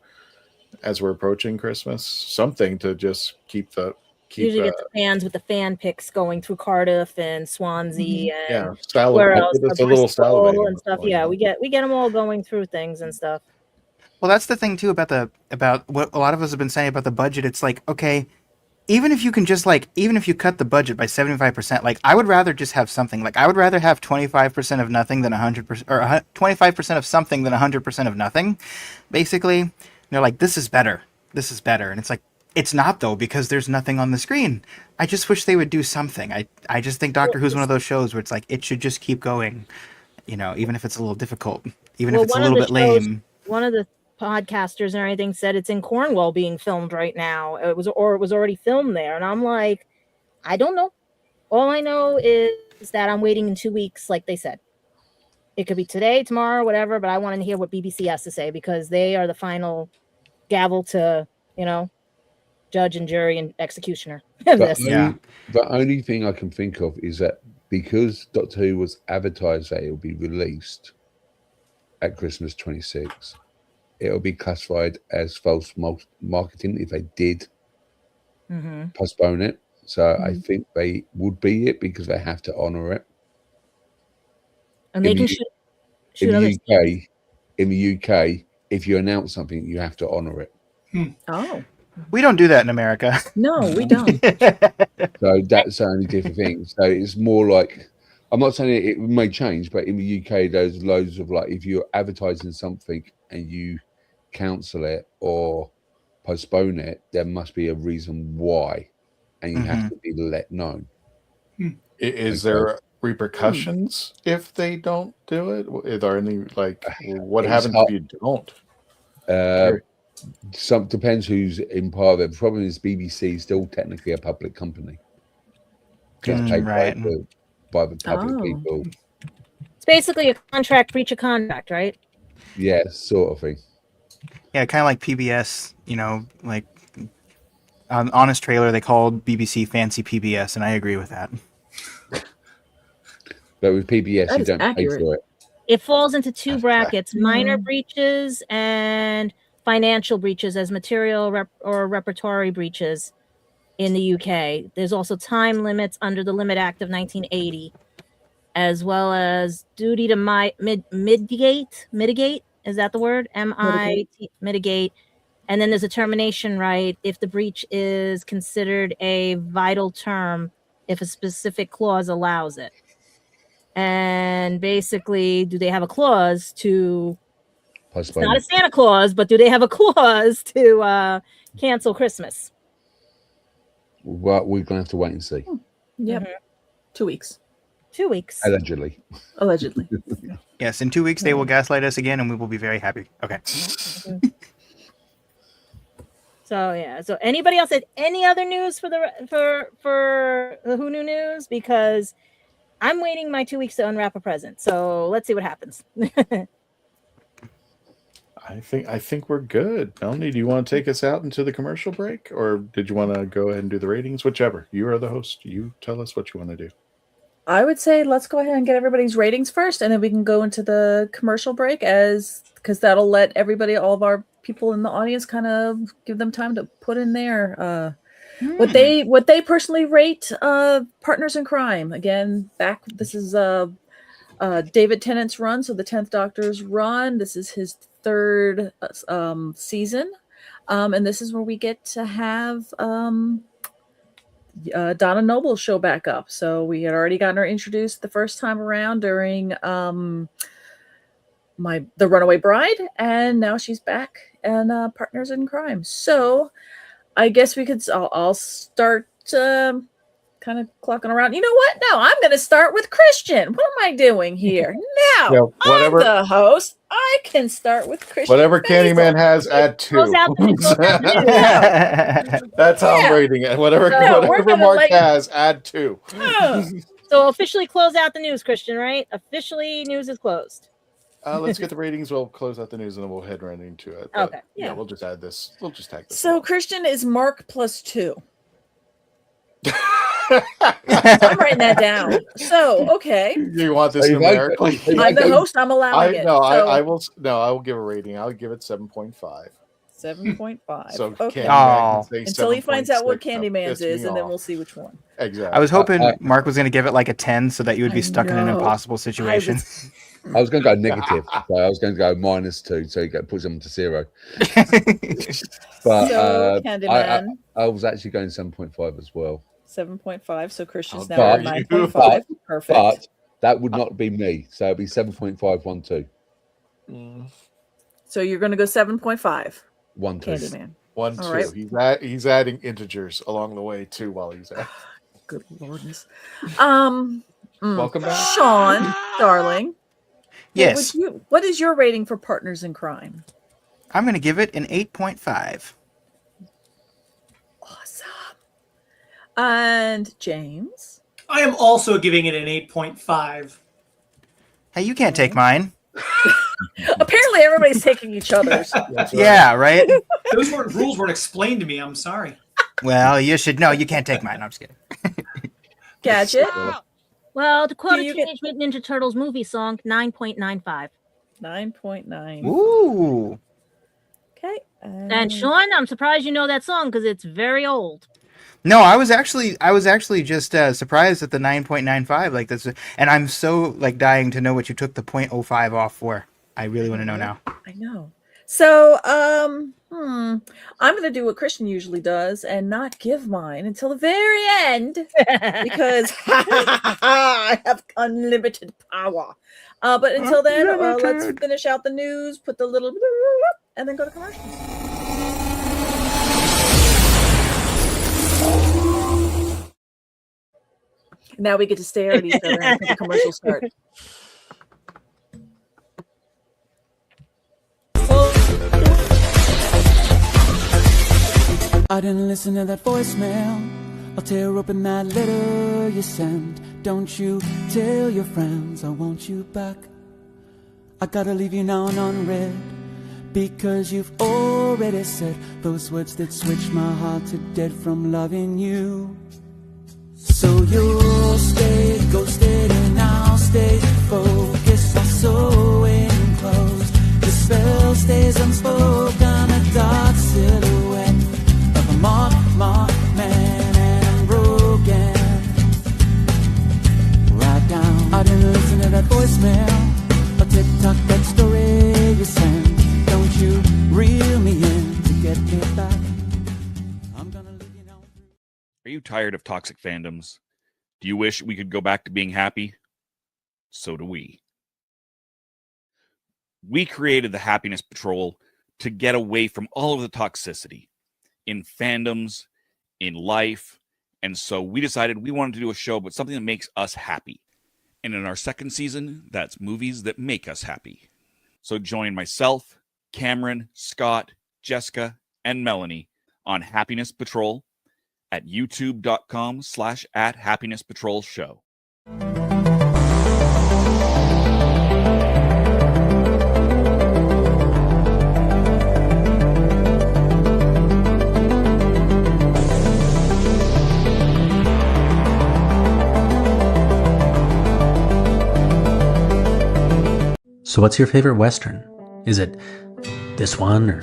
Speaker 2: as we're approaching Christmas, something to just keep
Speaker 7: usually get the fans with the fan picks going through Cardiff and Swansea and
Speaker 2: where
Speaker 7: else,
Speaker 2: it's a little
Speaker 7: Bristol and stuff. Yeah, we get them all going through things and stuff.
Speaker 6: Well, that's the thing too about what a lot of us have been saying about the budget. It's like, okay, even if you cut the budget by 75%, like I would rather just have something. Like I would rather have 25% of nothing than 100%, or 25% of something than 100% of nothing, basically. And they're like, this is better, and it's like, it's not though, because there's nothing on the screen. I just wish they would do something. I just think Doctor Who's one of those shows where it's like it should just keep going, even if it's a little difficult, even if it's a little bit lame.
Speaker 7: One of the podcasters and everything said it's in Cornwall being filmed right now. It was already filmed there, and I'm like, I don't know. All I know is that I'm waiting in 2 weeks, like they said. It could be today, tomorrow, whatever, but I want to hear what BBC has to say because they are the final gavel to, judge and jury and executioner.
Speaker 4: The only thing I can think of is that because Doctor Who was advertised that it will be released at Christmas 26, it'll be classified as false marketing if they did postpone it. So I think they would be it because they have to honour it.
Speaker 7: And they can shoot
Speaker 4: in the UK, if you announce something, you have to honour it.
Speaker 3: Oh.
Speaker 6: We don't do that in America.
Speaker 3: No, we don't.
Speaker 4: So that's the only different thing. So it's more like, I'm not saying it may change, but in the UK, there's loads of like, if you're advertising something and you cancel it or postpone it, there must be a reason why, and you have to be let known.
Speaker 2: Is there repercussions if they don't do it? Are there any what happens if you don't?
Speaker 4: Some depends who's in part of it. The problem is BBC is still technically a public company. It's paid by the public people.
Speaker 7: It's basically a contract, breach of contract, right?
Speaker 4: Yeah, sort of thing.
Speaker 6: Yeah, kind of like PBS, like on Honest Trailer, they called BBC Fancy PBS, and I agree with that.
Speaker 4: But with PBS, you don't pay for it.
Speaker 7: It falls into two brackets, minor breaches and financial breaches as material or repertory breaches in the UK. There's also time limits under the Limit Act of 1980, as well as duty to mitigate. Is that the word? Mitigate. And then there's a termination right if the breach is considered a vital term, if a specific clause allows it. And basically, do they have a clause to postpone? It's not a Santa Claus, but do they have a clause to cancel Christmas?
Speaker 4: Well, we're going to have to wait and see.
Speaker 3: Yep.
Speaker 7: Mhm.
Speaker 3: 2 weeks,
Speaker 7: 2 weeks.
Speaker 4: Allegedly.
Speaker 3: allegedly.
Speaker 6: Yes, in 2 weeks they will gaslight us again, and we will be very happy. Okay.
Speaker 7: So yeah. So anybody else had any other news for the Who Knew News? Because I'm waiting my 2 weeks to unwrap a present. So let's see what happens.
Speaker 2: I think we're good. Melanie, do you want to take us out into the commercial break, or did you want to go ahead and do the ratings? Whichever. You are the host. You tell us what you want to do.
Speaker 3: I would say let's go ahead and get everybody's ratings first, and then we can go into the commercial break because that'll let everybody, all of our people in the audience, kind of give them time to put in their what they personally rate Partners in Crime. Again, this is David Tennant's run, so the 10th Doctor's run. This is his third season, and this is where we get to have Donna Noble show back up. So we had already gotten her introduced the first time around during The Runaway Bride, and now she's back and Partners in Crime. So I guess I'll start kind of clocking around. You know what? No, I'm going to start with Christian. What am I doing here? Now,
Speaker 2: Yeah, whatever-
Speaker 3: I'm the host. I can start with Christian.
Speaker 2: Whatever
Speaker 3: Basil.
Speaker 2: Candyman has, add 2.
Speaker 7: Close out the
Speaker 2: That's how I'm
Speaker 3: Yeah.
Speaker 2: rating it. Whatever
Speaker 3: No, we're gonna,
Speaker 2: Mark
Speaker 3: like-
Speaker 2: has, add 2.
Speaker 7: So officially close out the news, Christian, right? Officially news is closed.
Speaker 2: Let's get the ratings. We'll close out the news and then we'll head right into it. But,
Speaker 7: Okay.
Speaker 2: Yeah,
Speaker 3: Yeah.
Speaker 2: we'll just add this. We'll just tag this.
Speaker 3: So
Speaker 2: along.
Speaker 3: Christian is Mark plus 2. I'm writing that down. So, okay.
Speaker 2: You want this
Speaker 4: Are you
Speaker 2: numerically?
Speaker 4: right?
Speaker 3: I'm the host. I'm allowing it.
Speaker 2: I will give a rating. I'll give it 7.5.
Speaker 3: 7.5.
Speaker 2: So
Speaker 3: okay.
Speaker 2: Candyman can say
Speaker 3: Until he finds out what
Speaker 2: 7.6. That
Speaker 3: Candyman's
Speaker 2: pissed
Speaker 3: is,
Speaker 2: me
Speaker 3: and then
Speaker 2: off.
Speaker 3: we'll see which one.
Speaker 2: Exactly.
Speaker 6: I was hoping Mark was going to give it like a 10 so that you would be
Speaker 3: I
Speaker 6: stuck in an
Speaker 3: know.
Speaker 6: impossible situation.
Speaker 4: I was going to go negative. So I was going to go -2, so you put them to 0. But
Speaker 3: So, Candyman,
Speaker 4: I was actually going 7.5 as well.
Speaker 3: 7.5. So Christian's
Speaker 2: How
Speaker 3: now at
Speaker 2: dare you.
Speaker 3: 9.5. Perfect.
Speaker 4: But that would not be me. So it'd be 7.512.
Speaker 3: So you're going to go 7.5.
Speaker 4: 1 2.
Speaker 3: Candyman.
Speaker 2: 1,
Speaker 3: All
Speaker 2: 2.
Speaker 3: right.
Speaker 2: He's adding integers along the way too while he's at.
Speaker 3: Good lordness.
Speaker 2: Welcome back.
Speaker 3: Sean, darling.
Speaker 6: Yes.
Speaker 3: What is your rating for Partners in Crime?
Speaker 6: I'm going to give it an 8.5.
Speaker 3: Awesome. And James?
Speaker 5: I am also giving it an 8.5.
Speaker 6: Hey, you can't take mine.
Speaker 3: Apparently everybody's taking each other's.
Speaker 6: Yeah, right?
Speaker 5: Those rules weren't explained to me. I'm sorry.
Speaker 6: Well, you should know. You can't take mine. No, I'm just kidding.
Speaker 3: Gadget?
Speaker 7: Well, to quote a
Speaker 3: you get-
Speaker 7: Teenage Mutant Ninja Turtles movie song, 9.95.
Speaker 3: 9.9.
Speaker 6: Ooh.
Speaker 3: Okay.
Speaker 7: And Sean, I'm surprised you know that song because it's very old.
Speaker 6: No, I was actually just surprised at the 9.95. Like that's, and I'm so like dying to know what you took the 0.05 off for. I really want to know now.
Speaker 3: I know. So, I'm going to do what Christian usually does and not give mine until the very end because I have unlimited power. But until then, let's finish out the news, put the little, and then go to commercials. Now we get to stare at each other until the commercials start.
Speaker 8: I didn't listen to that voicemail. I'll tear open that letter you sent. Don't you tell your friends I want you back. I gotta leave you now and unread, because you've already said those words that switch my heart to dead from loving you. So you'll stay ghosted and I'll stay focused on sewing clothes. The spell stays unspoken, a dark silhouette of a Mott man, and I'm broken. Right down, I didn't listen to that voicemail. Or TikTok, that story you sent. Don't you reel me in to get me back. I'm gonna leave you now.
Speaker 9: Are you tired of toxic fandoms? Do you wish we could go back to being happy? So do we. We created the Happiness Patrol to get away from all of the toxicity. in fandoms, in life. And so we decided we wanted to do a show, but something that makes us happy. And in our second season, that's movies that make us happy. So join myself, Cameron, Scott, Jessica, and Melanie on Happiness Patrol at youtube.com/@happinesspatrolshow.
Speaker 10: So what's your favorite Western? Is it this one or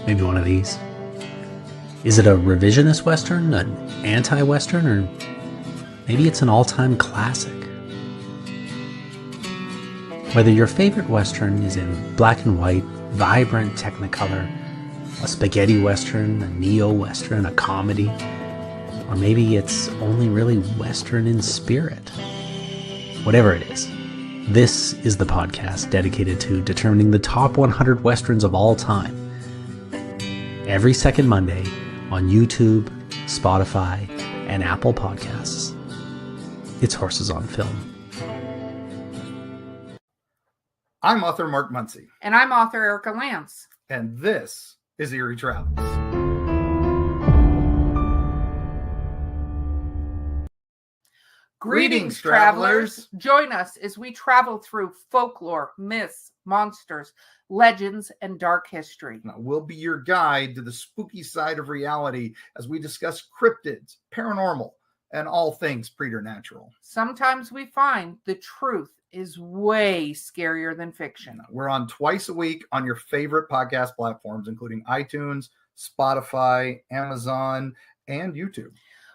Speaker 10: maybe one of these? Is it a revisionist Western, an anti-Western, or maybe it's an all-time classic? Whether your favorite Western is in black and white, vibrant Technicolor, a spaghetti Western, a neo-Western, a comedy, or maybe it's only really Western in spirit. Whatever it is, this is the podcast dedicated to determining the top 100 Westerns of all time. Every second Monday on YouTube, Spotify, and Apple Podcasts. It's Horses on Film.
Speaker 11: I'm author Mark Muncy.
Speaker 12: And I'm author Erica Lance.
Speaker 11: And this is Eerie Travels.
Speaker 12: Greetings, travelers. Join us as we travel through folklore, myths, monsters, legends, and dark history.
Speaker 11: Now, we'll be your guide to the spooky side of reality as we discuss cryptids, paranormal, and all things preternatural.
Speaker 12: Sometimes we find the truth is way scarier than fiction.
Speaker 11: We're on twice a week on your favorite podcast platforms, including iTunes, Spotify, Amazon, and YouTube.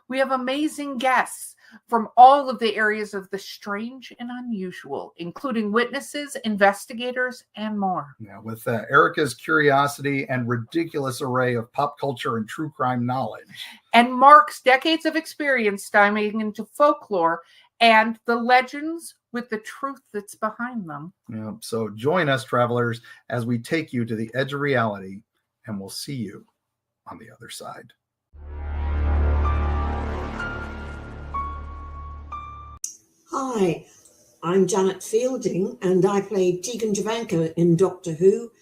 Speaker 12: We have amazing guests from all of the areas of the strange and unusual, including witnesses, investigators, and more.
Speaker 11: Yeah, with Erica's curiosity and ridiculous array of pop culture and true crime knowledge.
Speaker 12: And Mark's decades of experience diving into folklore and the legends with the truth that's behind them.
Speaker 11: Yeah, so join us, travelers, as we take you to the edge of reality, and we'll see you on the other side.
Speaker 13: Hi, I'm Janet Fielding, and I played Tegan Javanka in Doctor Who,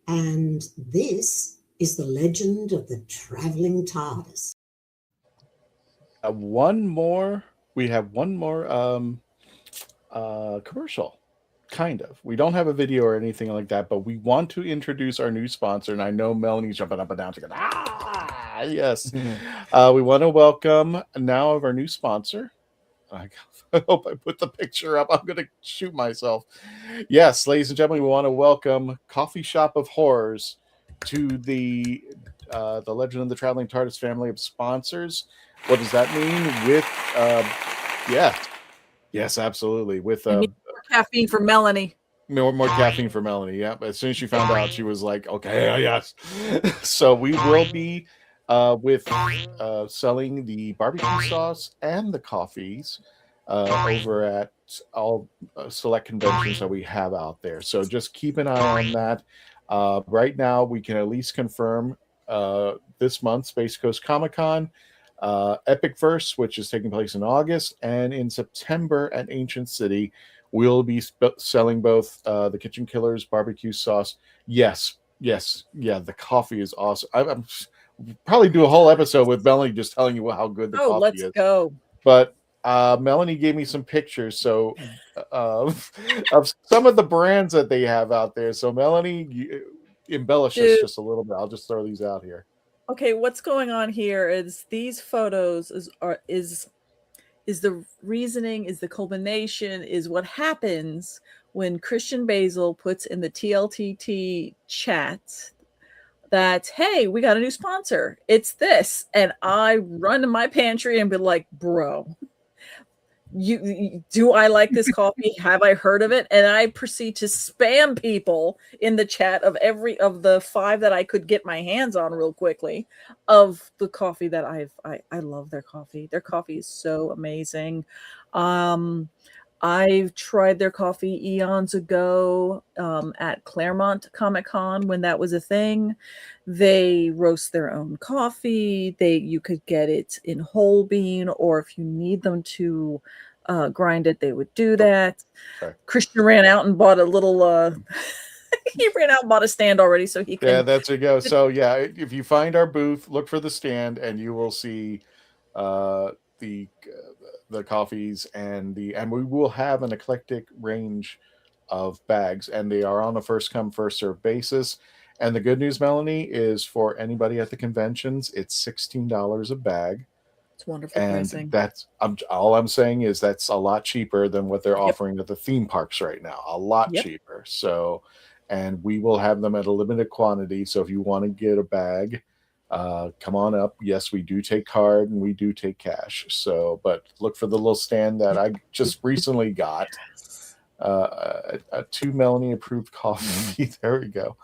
Speaker 13: and this is The Legend of the Traveling TARDIS.
Speaker 2: We have one more commercial, kind of. We don't have a video or anything like that, but we want to introduce our new sponsor, and I know Melanie's jumping up and down to go, yes. We want to welcome now of our new sponsor. I hope I put the picture up. I'm going to shoot myself. Yes, ladies and gentlemen, we want to welcome Coffee Shop of Horrors to the Legend of the Traveling TARDIS family of sponsors. What does that mean? With yes, absolutely. With
Speaker 3: more caffeine for Melanie.
Speaker 2: More caffeine for Melanie. Yeah, but as soon as she found out, she was like, "Okay, yes." So we will be selling the barbecue sauce and the coffees over at all select conventions that we have out there. So just keep an eye on that. Right now, we can at least confirm this month, Space Coast Comic-Con, Epic Verse, which is taking place in August, and in September at Ancient City, we'll be selling both the Kitchen Killers barbecue sauce. Yes, the coffee is awesome. I'm probably do a whole episode with Melanie just telling you how good the coffee is.
Speaker 3: Let's go.
Speaker 2: But Melanie gave me some pictures of some of the brands that they have out there. So Melanie, embellish us just a little bit. I'll just throw these out here.
Speaker 3: Okay, what's going on here is these photos is the reasoning, is the culmination, is what happens when Christian Basil puts in the TLTT chat that, hey, we got a new sponsor. It's this. And I run to my pantry and be like, bro, do I like this coffee? Have I heard of it? And I proceed to spam people in the chat of every of the 5 that I could get my hands on real quickly of the coffee that I love their coffee. Their coffee is so amazing. I've tried their coffee eons ago at Claremont Comic-Con when that was a thing. They roast their own coffee. You could get it in whole bean, or if you need them to grind it, they would do that.
Speaker 2: Sorry.
Speaker 3: Christian ran out and bought a little he ran out and bought a stand already so he can.
Speaker 2: Yeah, that's a go. So yeah, if you find our booth, look for the stand and you will see the coffees and we will have an eclectic range of bags, and they are on a first come first serve basis. And the good news, Melanie, is for anybody at the conventions, it's $16 a bag.
Speaker 3: It's wonderful
Speaker 2: And
Speaker 3: pricing.
Speaker 2: that's all I'm saying is that's a lot cheaper than what they're offering at the theme parks right now. A lot cheaper. So, and we will have them at a limited quantity. So if you want to get a bag, come on up. Yes, we do take card and we do take cash. So, but look for the little stand that I just recently got. A 2 Melanie approved coffee. There we go.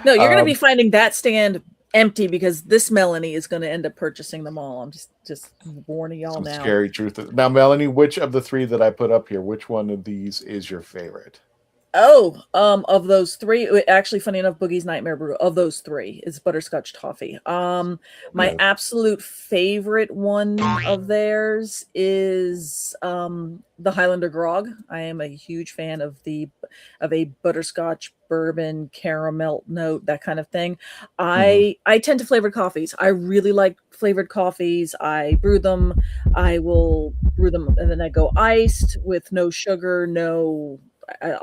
Speaker 3: No, you're going to be finding that stand empty because this Melanie is going to end up purchasing them all. I'm just warning y'all now.
Speaker 2: Scary truth. Now, Melanie, which of the three that I put up here, which one of these is your favorite?
Speaker 3: Of those three, actually, funny enough, Boogie's Nightmare Brew, of those three is butterscotch toffee. My absolute favorite one of theirs is the Highlander Grog. I am a huge fan of a butterscotch bourbon caramel note, that kind of thing. I tend to flavored coffees. I really like flavored coffees. I brew them. I will brew them and then I go iced with no sugar, I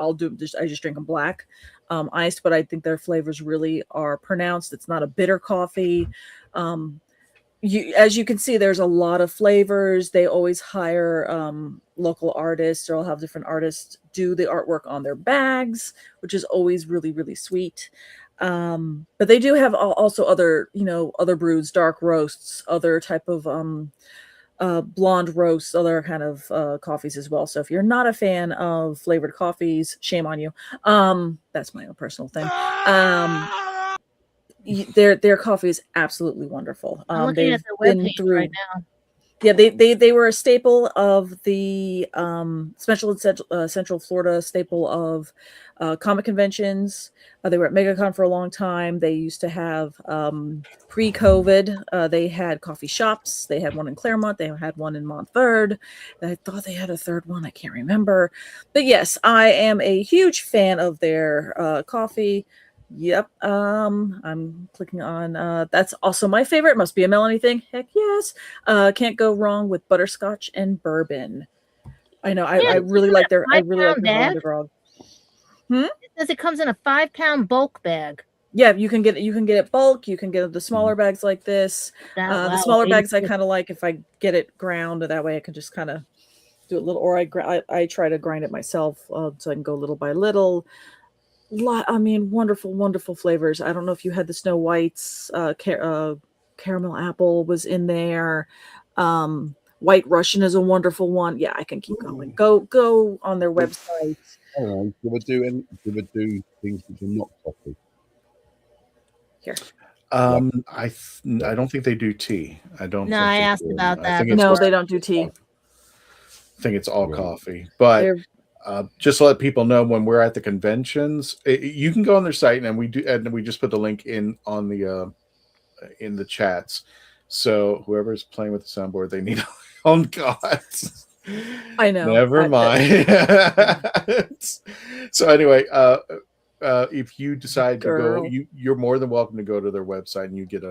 Speaker 3: just drink them black, iced, but I think their flavors really are pronounced. It's not a bitter coffee. As you can see, there's a lot of flavors. They always hire local artists, or I'll have different artists do the artwork on their bags, which is always really, really sweet. But they do have also other brews, dark roasts, other type of blonde roasts, other kind of coffees as well. So if you're not a fan of flavored coffees, shame on you. That's my own personal thing. Their coffee is absolutely wonderful.
Speaker 7: I'm looking at their webpage right now.
Speaker 3: Yeah, they were a staple of the Central Florida staple of comic conventions. They were at MegaCon for a long time. They used to have pre-COVID. They had coffee shops. They had one in Claremont. They had one in Montford. I thought they had a third one. I can't remember. But yes, I am a huge fan of their coffee. Yep. I'm clicking on that's also my favorite. Must be a Melanie thing. Heck yes. Can't go wrong with butterscotch and bourbon. I know. I really like their Highlander Grog.
Speaker 7: It says it comes in a 5-pound bulk bag.
Speaker 3: Yeah, you can get it bulk. You can get the smaller bags like this. The smaller bags I kind of like if I get it ground. That way I can just kind of do it little, or I try to grind it myself so I can go little by little. Wonderful, wonderful flavors. I don't know if you had the Snow Whites, caramel apple was in there. White Russian is a wonderful one. Yeah, I can keep going. Go on their website.
Speaker 4: Do we do things which are not coffee?
Speaker 3: Here.
Speaker 2: I don't think they do tea. I
Speaker 7: asked about that.
Speaker 3: No, they don't do tea.
Speaker 2: I think it's all coffee. But just to let people know, when we're at the conventions, you can go on their site, and we just put the link in the chats. So whoever's playing with the soundboard, they need. Oh God,
Speaker 3: I know.
Speaker 2: Never mind. So anyway, if you decide to go, you're more than welcome to go to their website, and you get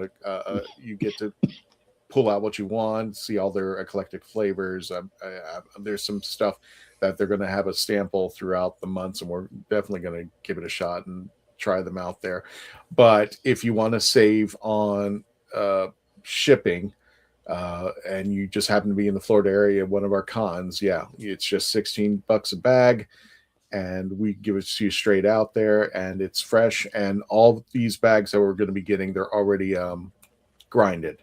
Speaker 2: you get to pull out what you want, see all their eclectic flavors. There's some stuff that they're going to have a sample throughout the months, and we're definitely going to give it a shot and try them out there. But if you want to save on shipping, and you just happen to be in the Florida area at one of our cons, it's just $16 a bag, and we give it to you straight out there, and it's fresh. And all these bags that we're going to be getting, they're already grinded.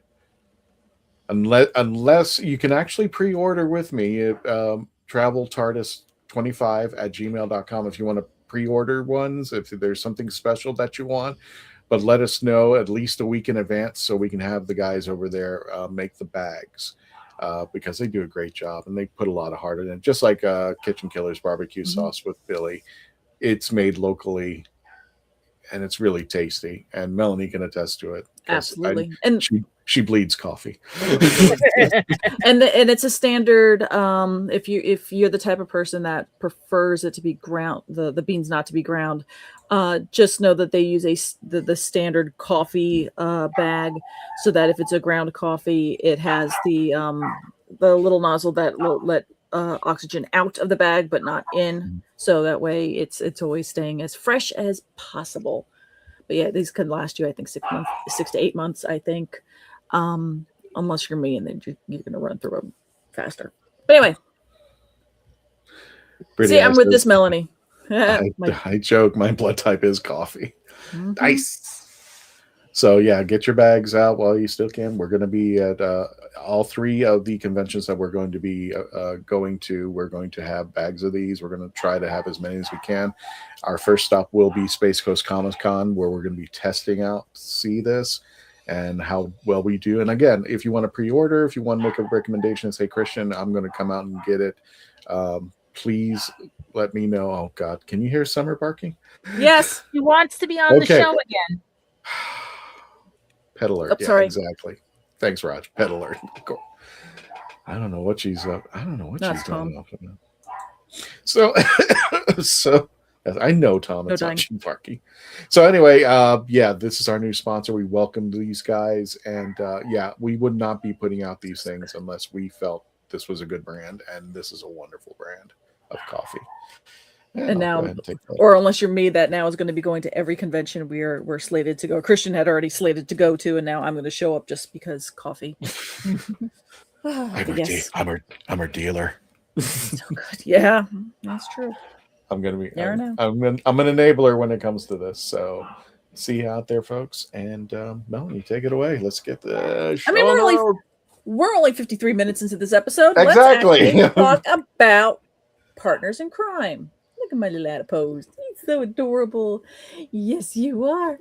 Speaker 2: Unless you can actually pre-order with me, traveltardis25@gmail.com if you want to pre-order ones, if there's something special that you want. But let us know at least a week in advance so we can have the guys over there make the bags. because they do a great job and they put a lot of heart in it. Just like Kitchen Killer's barbecue sauce with Billie, it's made locally and it's really tasty. And Melanie can attest to it.
Speaker 3: Absolutely. And
Speaker 2: she bleeds coffee.
Speaker 3: and it's a standard. If you're the type of person that prefers it to be ground, the beans not to be ground, just know that they use the standard coffee bag, so that if it's a ground coffee, it has the little nozzle that will let oxygen out of the bag but not in, so that way it's always staying as fresh as possible. But yeah, these can last you, I think, 6 to 8 months, I think, unless you're me, and then you're gonna run through them faster. But anyway, see, I'm with this Melanie.
Speaker 2: I joke, my blood type is coffee.
Speaker 3: Mm-hmm.
Speaker 2: Nice. So yeah, get your bags out while you still can. We're going to be at all 3 of the conventions that we're going to be going to. We're going to have bags of these. We're going to try to have as many as we can. Our first stop will be Space Coast Comic Con, where we're going to be testing out, see this, and how well we do. And again, if you want to pre-order, if you want to make a recommendation and say, Christian, I'm going to come out and get it, please let me know. Oh God, can you hear Summer barking?
Speaker 3: Yes,
Speaker 7: he wants to be on the show again.
Speaker 2: Pet alert.
Speaker 3: Oh, sorry.
Speaker 2: Exactly. Thanks, Raj. Pet alert. I don't know what she's up. I don't know what she's doing. So I know Tom. It's not she barking. So anyway, yeah, this is our new sponsor. We welcome these guys, and yeah, we would not be putting out these things unless we felt this was a good brand, and this is a wonderful brand of coffee. Yeah,
Speaker 3: and now, or unless you're me, that now is going to be going to every convention we're slated to go. Christian had already slated to go to, and now I'm going to show up just because coffee.
Speaker 2: I'm her dealer.
Speaker 3: So good. Yeah, that's true.
Speaker 2: I'm gonna be. I'm an enabler when it comes to this. So see you out there, folks. And Melanie, take it away. Let's get the show.
Speaker 3: I mean, we're only 53 minutes into this episode.
Speaker 2: Exactly.
Speaker 3: Let's talk about partners in crime. Look at my little adipose. He's so adorable. Yes, you are.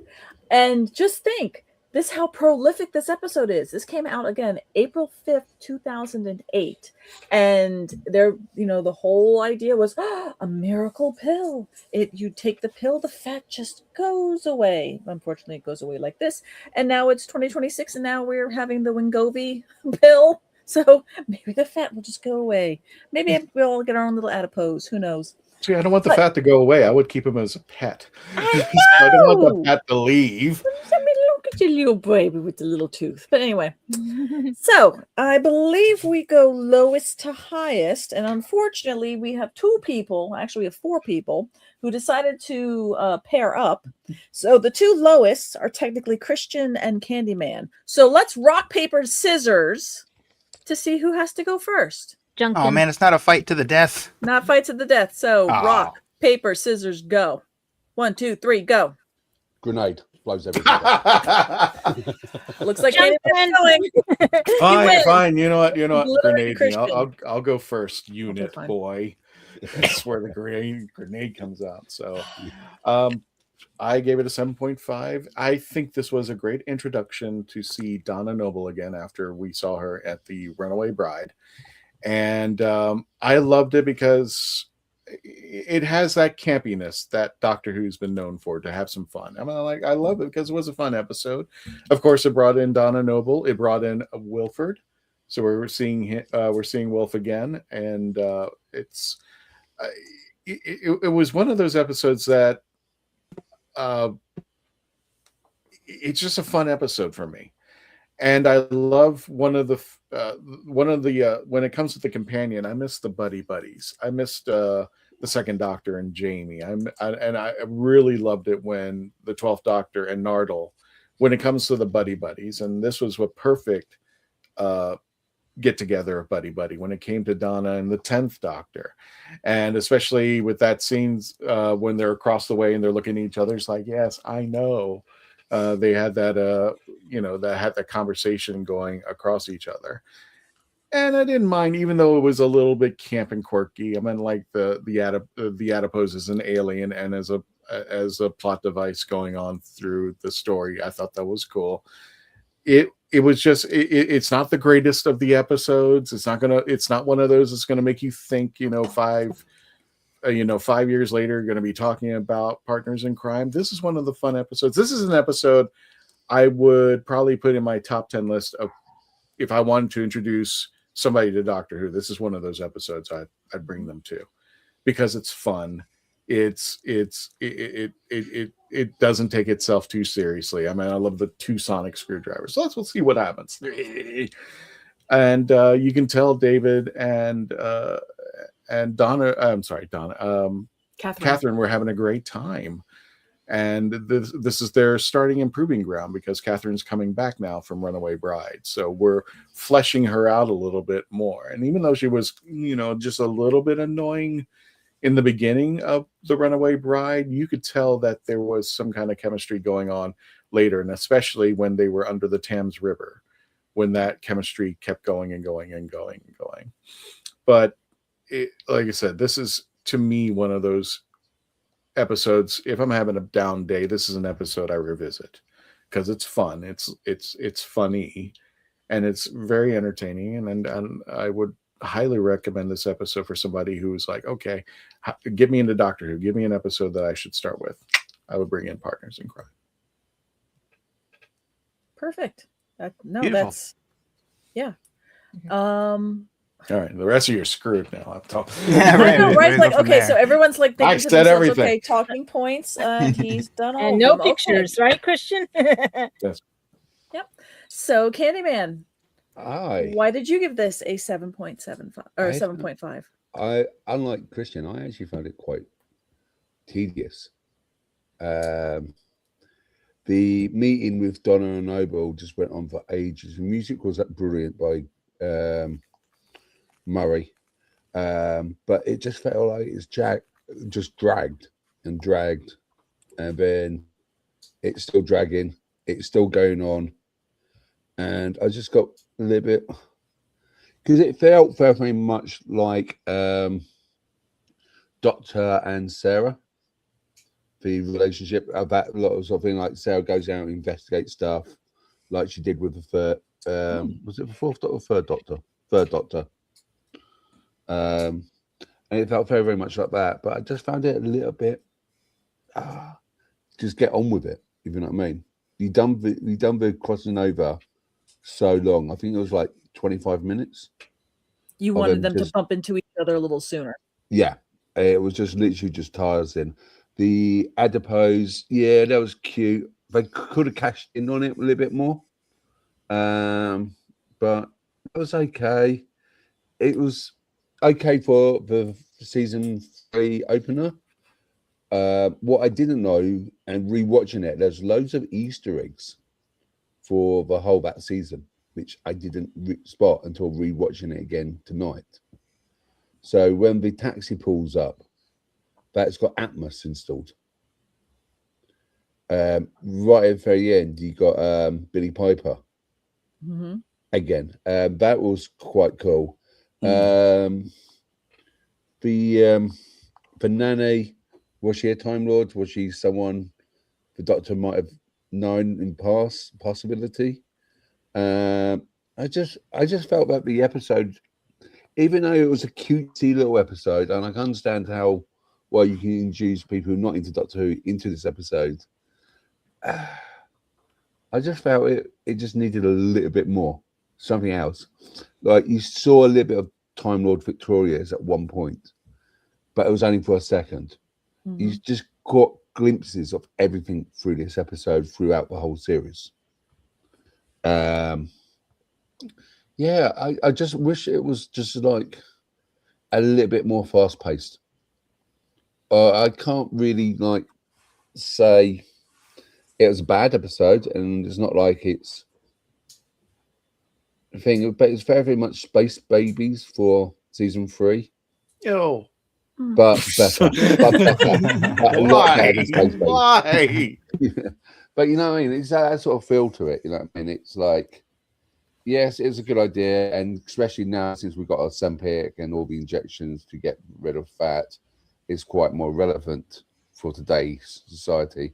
Speaker 3: And just think, this how prolific this episode is. This came out again April 5th, 2008. And there, the whole idea was a miracle pill. You take the pill, the fat just goes away. Unfortunately, it goes away like this. And now it's 2026, and now we're having the Wegovy pill. So maybe the fat will just go away. Maybe we'll all get our own little adipose. Who knows?
Speaker 2: See, I don't want the fat to go away. I would keep him as a pet. I don't want the fat to leave.
Speaker 3: I mean, look at your little baby with the little tooth. But anyway, so I believe we go lowest to highest. And unfortunately, we have 2 people, actually we have 4 people, who decided to pair up. So the 2 lowest are technically Christian and Candyman. So let's rock, paper, scissors to see who has to go first.
Speaker 6: Oh man, it's not a fight to the death.
Speaker 3: Not fight to the death. So rock, paper, scissors, go. 1, 2, 3, go.
Speaker 4: Grenade blows everything.
Speaker 3: Looks like Candyman's
Speaker 2: going. Fine. You know what? Grenade. I'll go first. Unit boy. That's where the grenade comes out. So, I gave it a 7.5. I think this was a great introduction to see Donna Noble again after we saw her at the Runaway Bride. And I loved it because it has that campiness that Doctor Who's been known for, to have some fun. I love it because it was a fun episode. Of course, it brought in Donna Noble. It brought in Wilfred. So we're seeing Wilf again, and it was one of those episodes that it's just a fun episode for me. And I love when it comes to the companion, I miss the buddies. I missed the Second Doctor and Jamie. I really loved it when the 12th Doctor and Nardole, when it comes to the buddies. And this was a perfect get together of buddy when it came to Donna and the 10th Doctor, and especially with that scenes when they're across the way and they're looking at each other. It's like, yes, I know. They had that, that conversation going across each other, and I didn't mind, even though it was a little bit camp and quirky. I mean, like the adipose is an alien and as a plot device going on through the story. I thought that was cool. It it was just it's not the greatest of the episodes. It's not one of those that's gonna make you think, 5 years later you're going to be talking about Partners in Crime. This is one of the fun episodes. This is an episode I would probably put in my top 10 list of if I wanted to introduce somebody to Doctor Who. This is one of those episodes I'd bring them to because it's fun. It doesn't take itself too seriously. I mean, I love the 2 sonic screwdrivers. So let's see what happens. And you can tell David and Donna, Catherine were having a great time. And this is their starting and proving ground because Catherine's coming back now from Runaway Bride. So we're fleshing her out a little bit more. And even though she was, just a little bit annoying in the beginning of the Runaway Bride, you could tell that there was some kind of chemistry going on later. And especially when they were under the Thames River, when that chemistry kept going and going and going and going. But like I said, this is to me one of those episodes. If I'm having a down day, this is an episode I revisit because it's fun. It's funny, and it's very entertaining. And I would highly recommend this episode for somebody who's like, okay, get me into Doctor Who. Give me an episode that I should start with. I would bring in Partners in Crime.
Speaker 3: Perfect.
Speaker 6: Beautiful.
Speaker 3: That's yeah.
Speaker 2: All right, the rest of you are screwed now. I'm talking.
Speaker 6: Yeah, right.
Speaker 3: No, right? Like, okay, so everyone's like thinking
Speaker 2: I
Speaker 3: to
Speaker 2: said
Speaker 3: themselves,
Speaker 2: everything.
Speaker 3: okay, talking points. He's done all
Speaker 7: And
Speaker 3: of
Speaker 7: no
Speaker 3: them. Okay.
Speaker 7: pictures, right, Christian?
Speaker 2: Yes.
Speaker 3: Yep. So, Candyman,
Speaker 4: Aye.
Speaker 3: why did you give this a 7.75 or 7.5?
Speaker 4: Unlike Christian, I actually found it quite tedious. The meeting with Donna Noble just went on for ages. The music was brilliant by Murray, but it just felt like it's just dragged, and then it's still dragging, it's still going on, and I just got a little bit because it felt very much like Doctor and Sarah, the relationship of that lot of sort of thing. Like Sarah goes out and investigates stuff, like she did with the third. Was it the fourth Doctor or third Doctor? Third Doctor. And it felt very, very much like that. But I just found it a little bit. Just get on with it. If you know what I mean. We done the crossing over so long. I think it was like 25 minutes.
Speaker 3: You wanted them to bump into each other a little sooner.
Speaker 4: Yeah, it was just literally just tiresome. The adipose, yeah, that was cute. They could have cashed in on it a little bit more, but it was okay. It was okay for the season 3 opener. What I didn't know, and rewatching it, there's loads of Easter eggs for the whole that season, which I didn't spot until rewatching it again tonight. So when the taxi pulls up, that's got Atmos installed. Right at the very end, you got Billie Piper again. That was quite cool. The nanny, was she a Time Lord? Was she someone the Doctor might have known in possibility? I just felt that the episode, even though it was a cutesy little episode, and I can understand how well you can introduce people who are not into Doctor Who into this episode, I just felt it just needed a little bit more, something else. Like you saw a little bit of Time Lord Victoria's at one point, but it was only for a second. You just got glimpses of everything through this episode throughout the whole series. Yeah, I just wish it was just like a little bit more fast paced. I can't really like say it was a bad episode, and it's not like it's a thing, but it's very, very much Space Babies for season 3.
Speaker 2: Yo.
Speaker 4: But better. But a lot better than Space Babies.
Speaker 2: Why?
Speaker 4: But you know what I mean? It's that sort of feel to it, you know what I mean? It's like, yes, it's a good idea, and especially now since we've got our Ozempic and all the injections to get rid of fat, it's quite more relevant for today's society.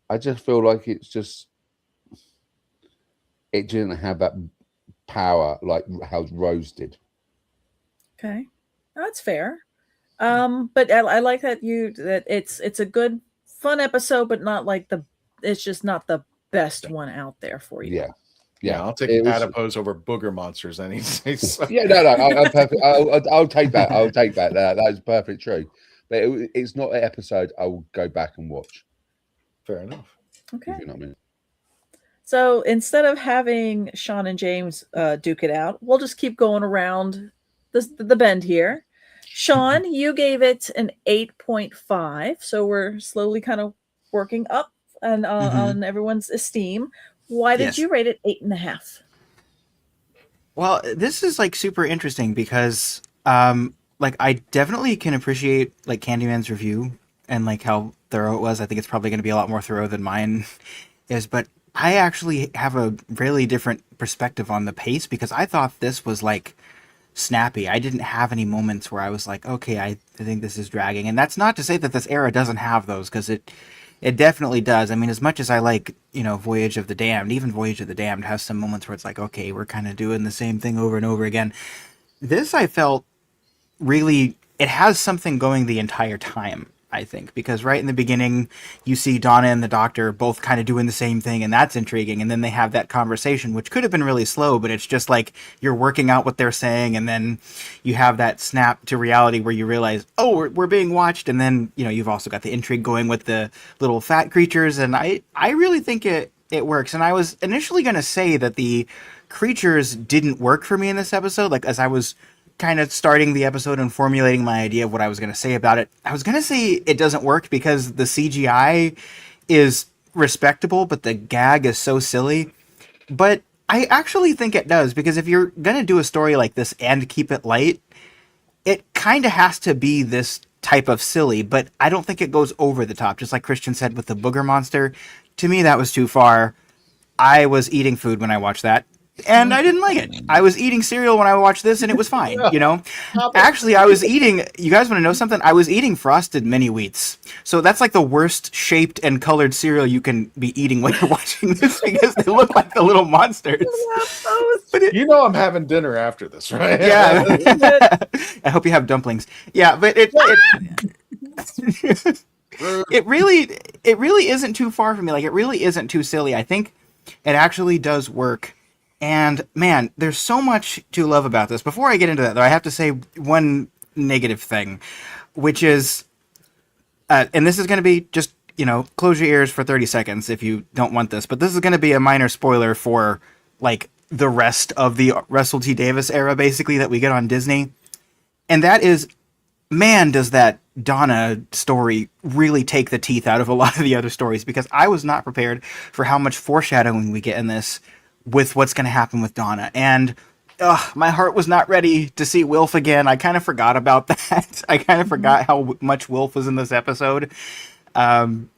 Speaker 4: I just feel like it's just it didn't have that power like how Rose did.
Speaker 3: Okay, that's fair. But I like that it's a good fun episode, but not like it's just not the best one out there for you.
Speaker 2: Yeah, I'll take Adipose over Booger Monsters any day. So.
Speaker 4: Yeah, no, I'll take that. I'll take that. That is perfect true. But it's not an episode I will go back and watch.
Speaker 2: Fair enough.
Speaker 3: Okay.
Speaker 4: If you know what I mean.
Speaker 3: So instead of having Sean and James duke it out, we'll just keep going around the bend here. Sean, you gave it an 8.5, so we're slowly kind of working up and on everyone's esteem. Why did you rate it 8.5?
Speaker 6: Well, this is like super interesting because like I definitely can appreciate like Candyman's review and like how thorough it was. I think it's probably going to be a lot more thorough than mine is, but I actually have a really different perspective on the pace because I thought this was like snappy. I didn't have any moments where I was like, okay, I think this is dragging. And that's not to say that this era doesn't have those, because it definitely does. I mean, as much as I like, Voyage of the Damned, even Voyage of the Damned has some moments where it's like, okay, we're kind of doing the same thing over and over again. This, I felt really, it has something going the entire time, I think, because right in the beginning, you see Donna and the Doctor both kind of doing the same thing, and that's intriguing. And then they have that conversation, which could have been really slow, but it's just like you're working out what they're saying, and then you have that snap to reality where you realize, oh, we're being watched. And then, you've also got the intrigue going with the little fat creatures, and I really think it works. And I was initially going to say that the creatures didn't work for me in this episode, like as I was kind of starting the episode and formulating my idea of what I was going to say about it. I was going to say it doesn't work because the CGI is respectable, but the gag is so silly. But I actually think it does, because if you're going to do a story like this and keep it light, it kind of has to be this type of silly, but I don't think it goes over the top. Just like Christian said with the booger monster, to me that was too far. I was eating food when I watched that, and I didn't like it. I was eating cereal when I watched this, and it was fine, Actually, I was eating, you guys want to know something? I was eating Frosted Mini Wheats. So that's like the worst shaped and colored cereal you can be eating when you're watching this, because they look like the little monsters.
Speaker 2: But I'm having dinner after this, right?
Speaker 6: Yeah. I hope you have dumplings. Yeah, but it really isn't too far from me. Like, it really isn't too silly. I think it actually does work. And man, there's so much to love about this. Before I get into that, though, I have to say one negative thing, which is, and this is going to be just, close your ears for 30 seconds if you don't want this, but this is going to be a minor spoiler for like the rest of the Russell T Davies era, basically, that we get on Disney. And that is, man, does that Donna story really take the teeth out of a lot of the other stories, because I was not prepared for how much foreshadowing we get in this with what's going to happen with Donna. And my heart was not ready to see Wilf again. I kind of forgot about that. I kind of forgot how much Wilf was in this episode. And,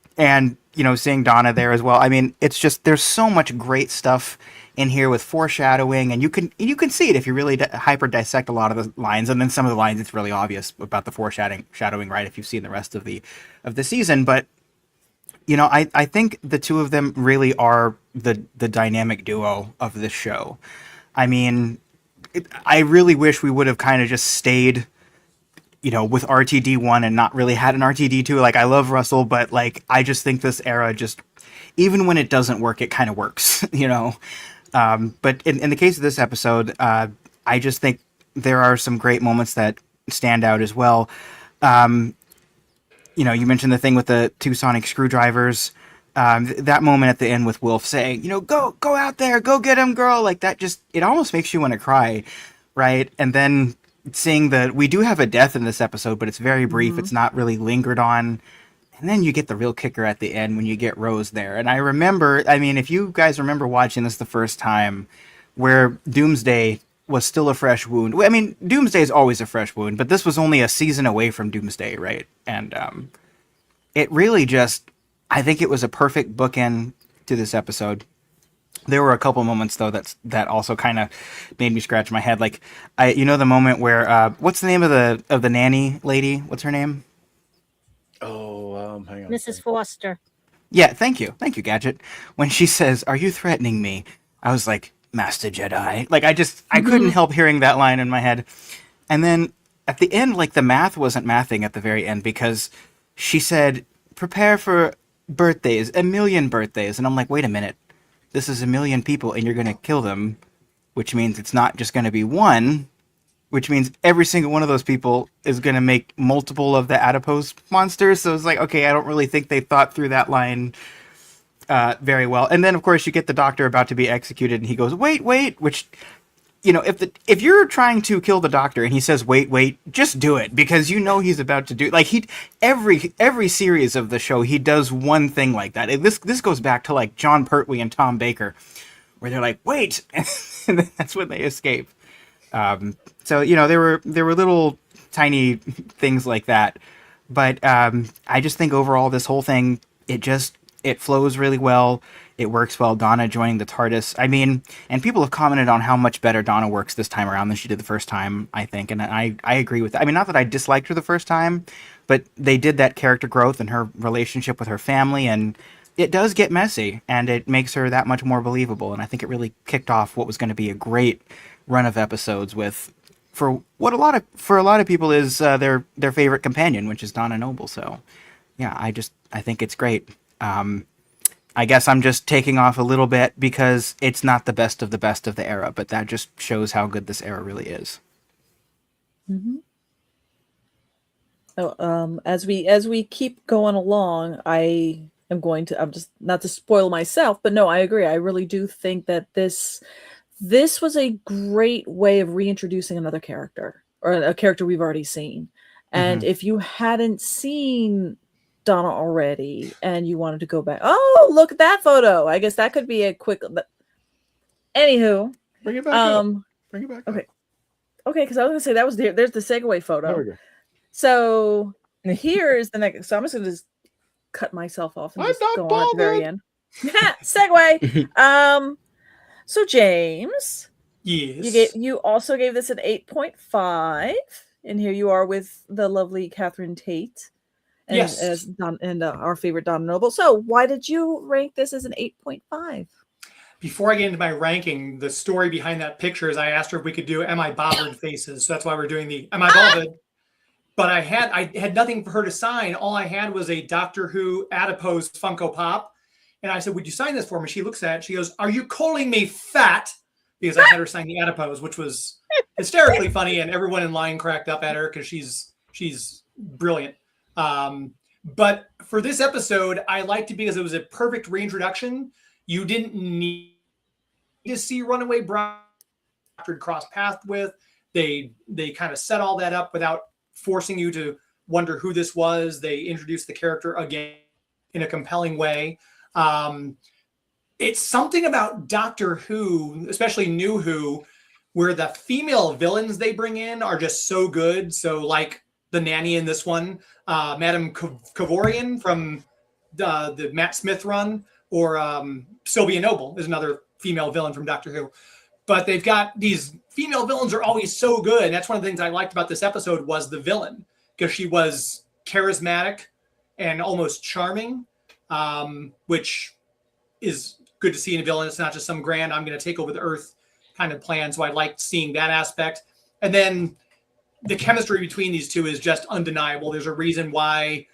Speaker 6: seeing Donna there as well. I mean, it's just, there's so much great stuff in here with foreshadowing, and you can see it if you really hyper dissect a lot of the lines. And then some of the lines, it's really obvious about the foreshadowing, right, if you've seen the rest of the season. But I think the two of them really are the dynamic duo of this show. I mean, I really wish we would have kind of just stayed, with RTD1 and not really had an RTD2. Like, I love Russell, but like, I just think this era just, even when it doesn't work, it kind of works, But in the case of this episode, I just think there are some great moments that stand out as well. You mentioned the thing with the two sonic screwdrivers. That moment at the end with Wilf saying, go out there, go get him, girl. Like, that just, it almost makes you want to cry, right? And then seeing that we do have a death in this episode, but it's very brief. Mm-hmm. It's not really lingered on. And then you get the real kicker at the end when you get Rose there. And I remember, if you guys remember watching this the first time, where Doomsday was still a fresh wound. I mean, Doomsday is always a fresh wound, but this was only a season away from Doomsday, right? And it really just, I think it was a perfect bookend to this episode. There were a couple moments, though, that also kind of made me scratch my head. Like, the moment where, what's the name of the nanny lady? What's her name?
Speaker 2: Oh, hang on.
Speaker 7: Mrs. Foster.
Speaker 6: Yeah, thank you, Gadget. When she says, "Are you threatening me?" I was like, Master Jedi. Like, I couldn't help hearing that line in my head. And then at the end, like, the math wasn't mathing at the very end, because she said, prepare for birthdays, 1 million birthdays. And I'm like, wait a minute. This is 1 million people and you're going to kill them, which means it's not just going to be one, which means every single one of those people is going to make multiple of the adipose monsters. So it's like, okay, I don't really think they thought through that line very well. And then, of course, you get the Doctor about to be executed, and he goes, wait, which, you know, if you're trying to kill the Doctor and he says, wait, just do it, because you know he's about to do, like, every series of the show, he does one thing like that. This goes back to, like, John Pertwee and Tom Baker, where they're like, wait, and then that's when they escape. So, you know, there were little tiny things like that, but I just think overall this whole thing, it flows really well. It works well. Donna joining the TARDIS. I mean, and people have commented on how much better Donna works this time around than she did the first time, I think, and I agree with that. I mean, not that I disliked her the first time, but they did that character growth and her relationship with her family, and it does get messy, and it makes her that much more believable, and I think it really kicked off what was going to be a great run of episodes with, for a lot of people is their favorite companion, which is Donna Noble. So yeah, I think it's great. I guess I'm just taking off a little bit because it's not the best of the era, but that just shows how good this era really is.
Speaker 3: Mm-hmm. So, as we keep going along, I'm just not to spoil myself, but no, I agree. I really do think that this was a great way of reintroducing another character, or a character we've already seen. And if you hadn't seen Donna already and you wanted to go back, oh, look at that photo, I guess that could be a quick, anywho,
Speaker 2: bring it back up. Bring it back
Speaker 3: okay up. Because I was gonna say there's the segue photo.
Speaker 2: There we go.
Speaker 3: So here's the next, so I'm just gonna cut myself off and just go on at the very end. Segue. So James,
Speaker 5: yes,
Speaker 3: you also gave this an 8.5, and here you are with the lovely Catherine Tate. And,
Speaker 5: yes,
Speaker 3: our favorite Donna Noble. So why did you rank this as an 8.5?
Speaker 5: Before I get into my ranking, the story behind that picture is I asked her if we could do "Am I Bothered" faces. So that's why we're doing the "Am I Bothered." But I had nothing for her to sign. All I had was a Doctor Who Adipose Funko Pop, and I said, "Would you sign this for me?" She looks at it. She goes, "Are you calling me fat?" Because I had her sign the Adipose, which was hysterically funny, and everyone in line cracked up at her because she's brilliant. But for this episode, I liked it because it was a perfect reintroduction. You didn't need to see Runaway Bride cross paths with. They kind of set all that up without forcing you to wonder who this was. They introduced the character again in a compelling way. It's something about Doctor Who, especially New Who, where the female villains they bring in are just so good. So like the nanny in this one, Madame Kavorian from the Matt Smith run, or Sylvia Noble is another female villain from Doctor Who. But they've got these female villains are always so good. And that's one of the things I liked about this episode was the villain, because she was charismatic and almost charming, which is good to see in a villain. It's not just some grand, I'm going to take over the earth kind of plan. So I liked seeing that aspect. And then the chemistry between these two is just undeniable. There's a reason why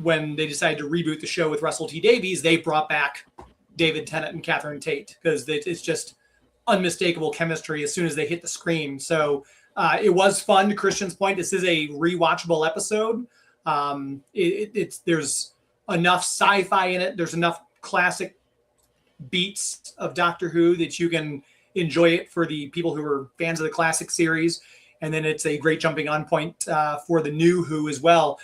Speaker 5: when they decided to reboot the show with Russell T Davies, they brought back David Tennant and Catherine Tate, because it's just unmistakable chemistry as soon as they hit the screen. So it was fun. To Christian's point, this is a rewatchable episode. There's enough sci-fi in it. There's enough classic beats of Doctor Who that you can enjoy it for the people who are fans of the classic series. And then it's a great jumping on point for the New Who as well.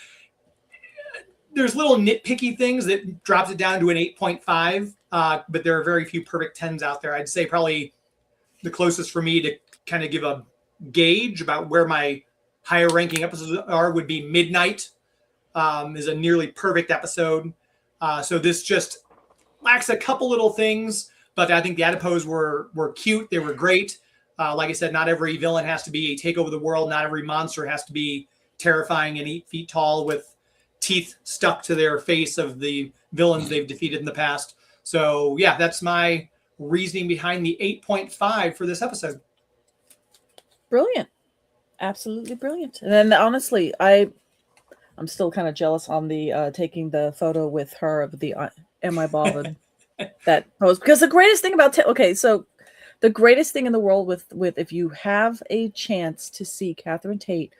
Speaker 5: There's little nitpicky things that drops it down to an 8.5, but there are very few perfect 10s out there. I'd say probably the closest for me to kind of give a gauge about where my higher ranking episodes are would be Midnight, is a nearly perfect episode. So this just lacks a couple little things, but I think the Adipose were cute. They were great. Like I said, not every villain has to be take over the world. Not every monster has to be terrifying and 8 feet tall with teeth stuck to their face of the villains they've defeated in the past. So yeah, that's my reasoning behind the 8.5 for this episode.
Speaker 3: Brilliant. Absolutely brilliant. And then honestly, I'm still kind of jealous on the taking the photo with her of the Am I Bothered that pose, because the greatest thing about the greatest thing in the world with if you have a chance to see Catherine Tate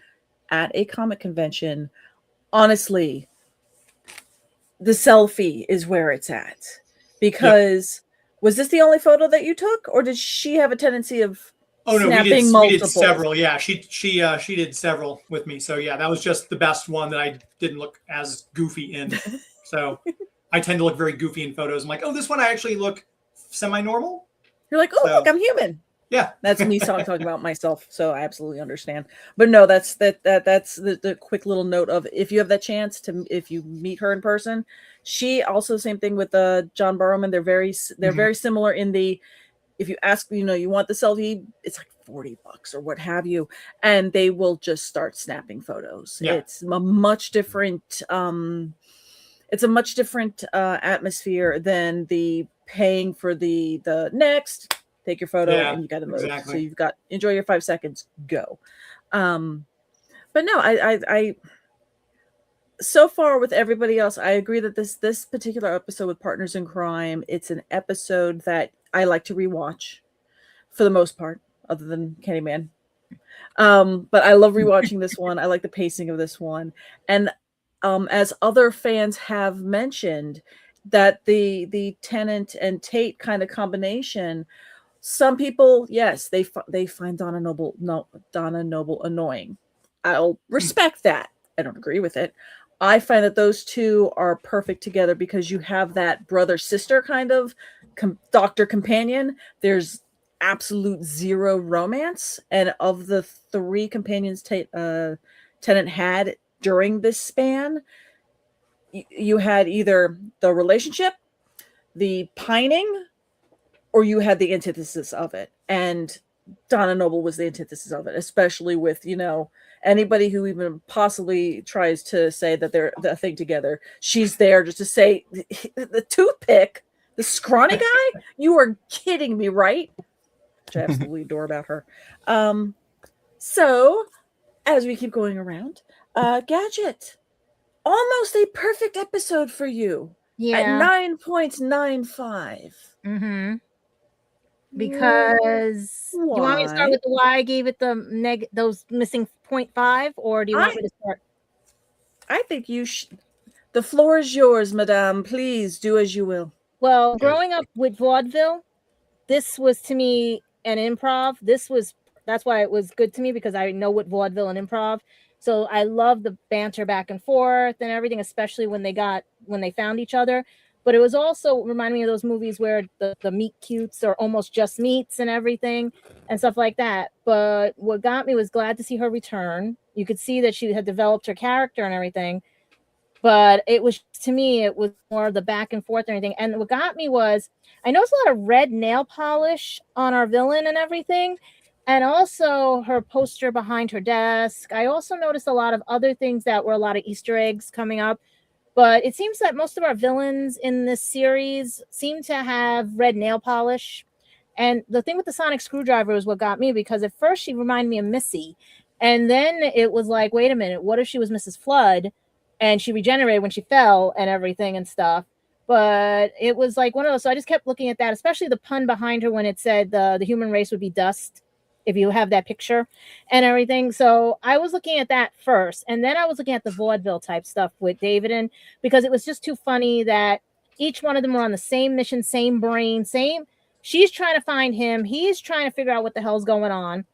Speaker 3: at a comic convention, honestly, the selfie is where it's at. Because was this the only photo that you took, or did she have a tendency of snapping multiple?
Speaker 5: We did several. Yeah, she did several with me. So yeah, that was just the best one that I didn't look as goofy in. So I tend to look very goofy in photos. I'm like, oh, this one I actually look semi-normal.
Speaker 3: You're like, oh, look, I'm human.
Speaker 5: Yeah,
Speaker 3: that's me talking about myself. So I absolutely understand. But no, that's the quick little note of, if you have that chance to, if you meet her in person, she also, same thing with John Barrowman. They're very similar in the, if you ask, you want the selfie, it's like $40 or what have you, and they will just start snapping photos. Yeah. It's a much different atmosphere than the paying for the next, take your photo, and you got to move. Exactly. So you've got, enjoy your 5 seconds, go. But no, I so far with everybody else, I agree that this particular episode with Partners in Crime, it's an episode that I like to rewatch for the most part, other than Candyman. But I love rewatching this one. I like the pacing of this one. And as other fans have mentioned, that the Tennant and Tate kind of combination, some people, yes, they find Donna Noble annoying. I'll respect that. I don't agree with it. I find that those two are perfect together because you have that brother-sister kind of doctor companion. There's absolute zero romance. And of the 3 companions Tennant had during this span, you had either the relationship, the pining, or you had the antithesis of it. And Donna Noble was the antithesis of it, especially with, anybody who even possibly tries to say that they're the thing together. She's there just to say, the toothpick, the scrawny guy, you are kidding me, right? Which I absolutely adore about her. So as we keep going around, Gadget, almost a perfect episode for you.
Speaker 7: Yeah.
Speaker 3: At 9.95.
Speaker 7: Mm-hmm. Because do you want me to start with the why I gave it the those missing 0.5, or do you want me to start?
Speaker 3: I think you should. The floor is yours, madame. Please do as you will.
Speaker 7: Well, growing up with vaudeville, this was to me an improv. That's why it was good to me, because I know what vaudeville and improv. So I love the banter back and forth and everything, especially when they found each other. But it was also reminding me of those movies where the meet cutes or almost just meets and everything and stuff like that. But what got me was glad to see her return. You could see that she had developed her character and everything. But it was, to me, it was more the back and forth and everything. And what got me was, I noticed a lot of red nail polish on our villain and everything. And also her poster behind her desk. I also noticed a lot of other things that were a lot of Easter eggs coming up. But it seems that most of our villains in this series seem to have red nail polish. And the thing with the sonic screwdriver was what got me, because at first she reminded me of Missy. And then it was like, wait a minute, what if she was Mrs. Flood and she regenerated when she fell and everything and stuff? But it was like one of those. So I just kept looking at that, especially the pun behind her when it said the human race would be dust, if you have that picture and everything. So I was looking at that first. And then I was looking at the vaudeville type stuff with David, because it was just too funny that each one of them were on the same mission, same brain, she's trying to find him. He's trying to figure out what the hell's going on.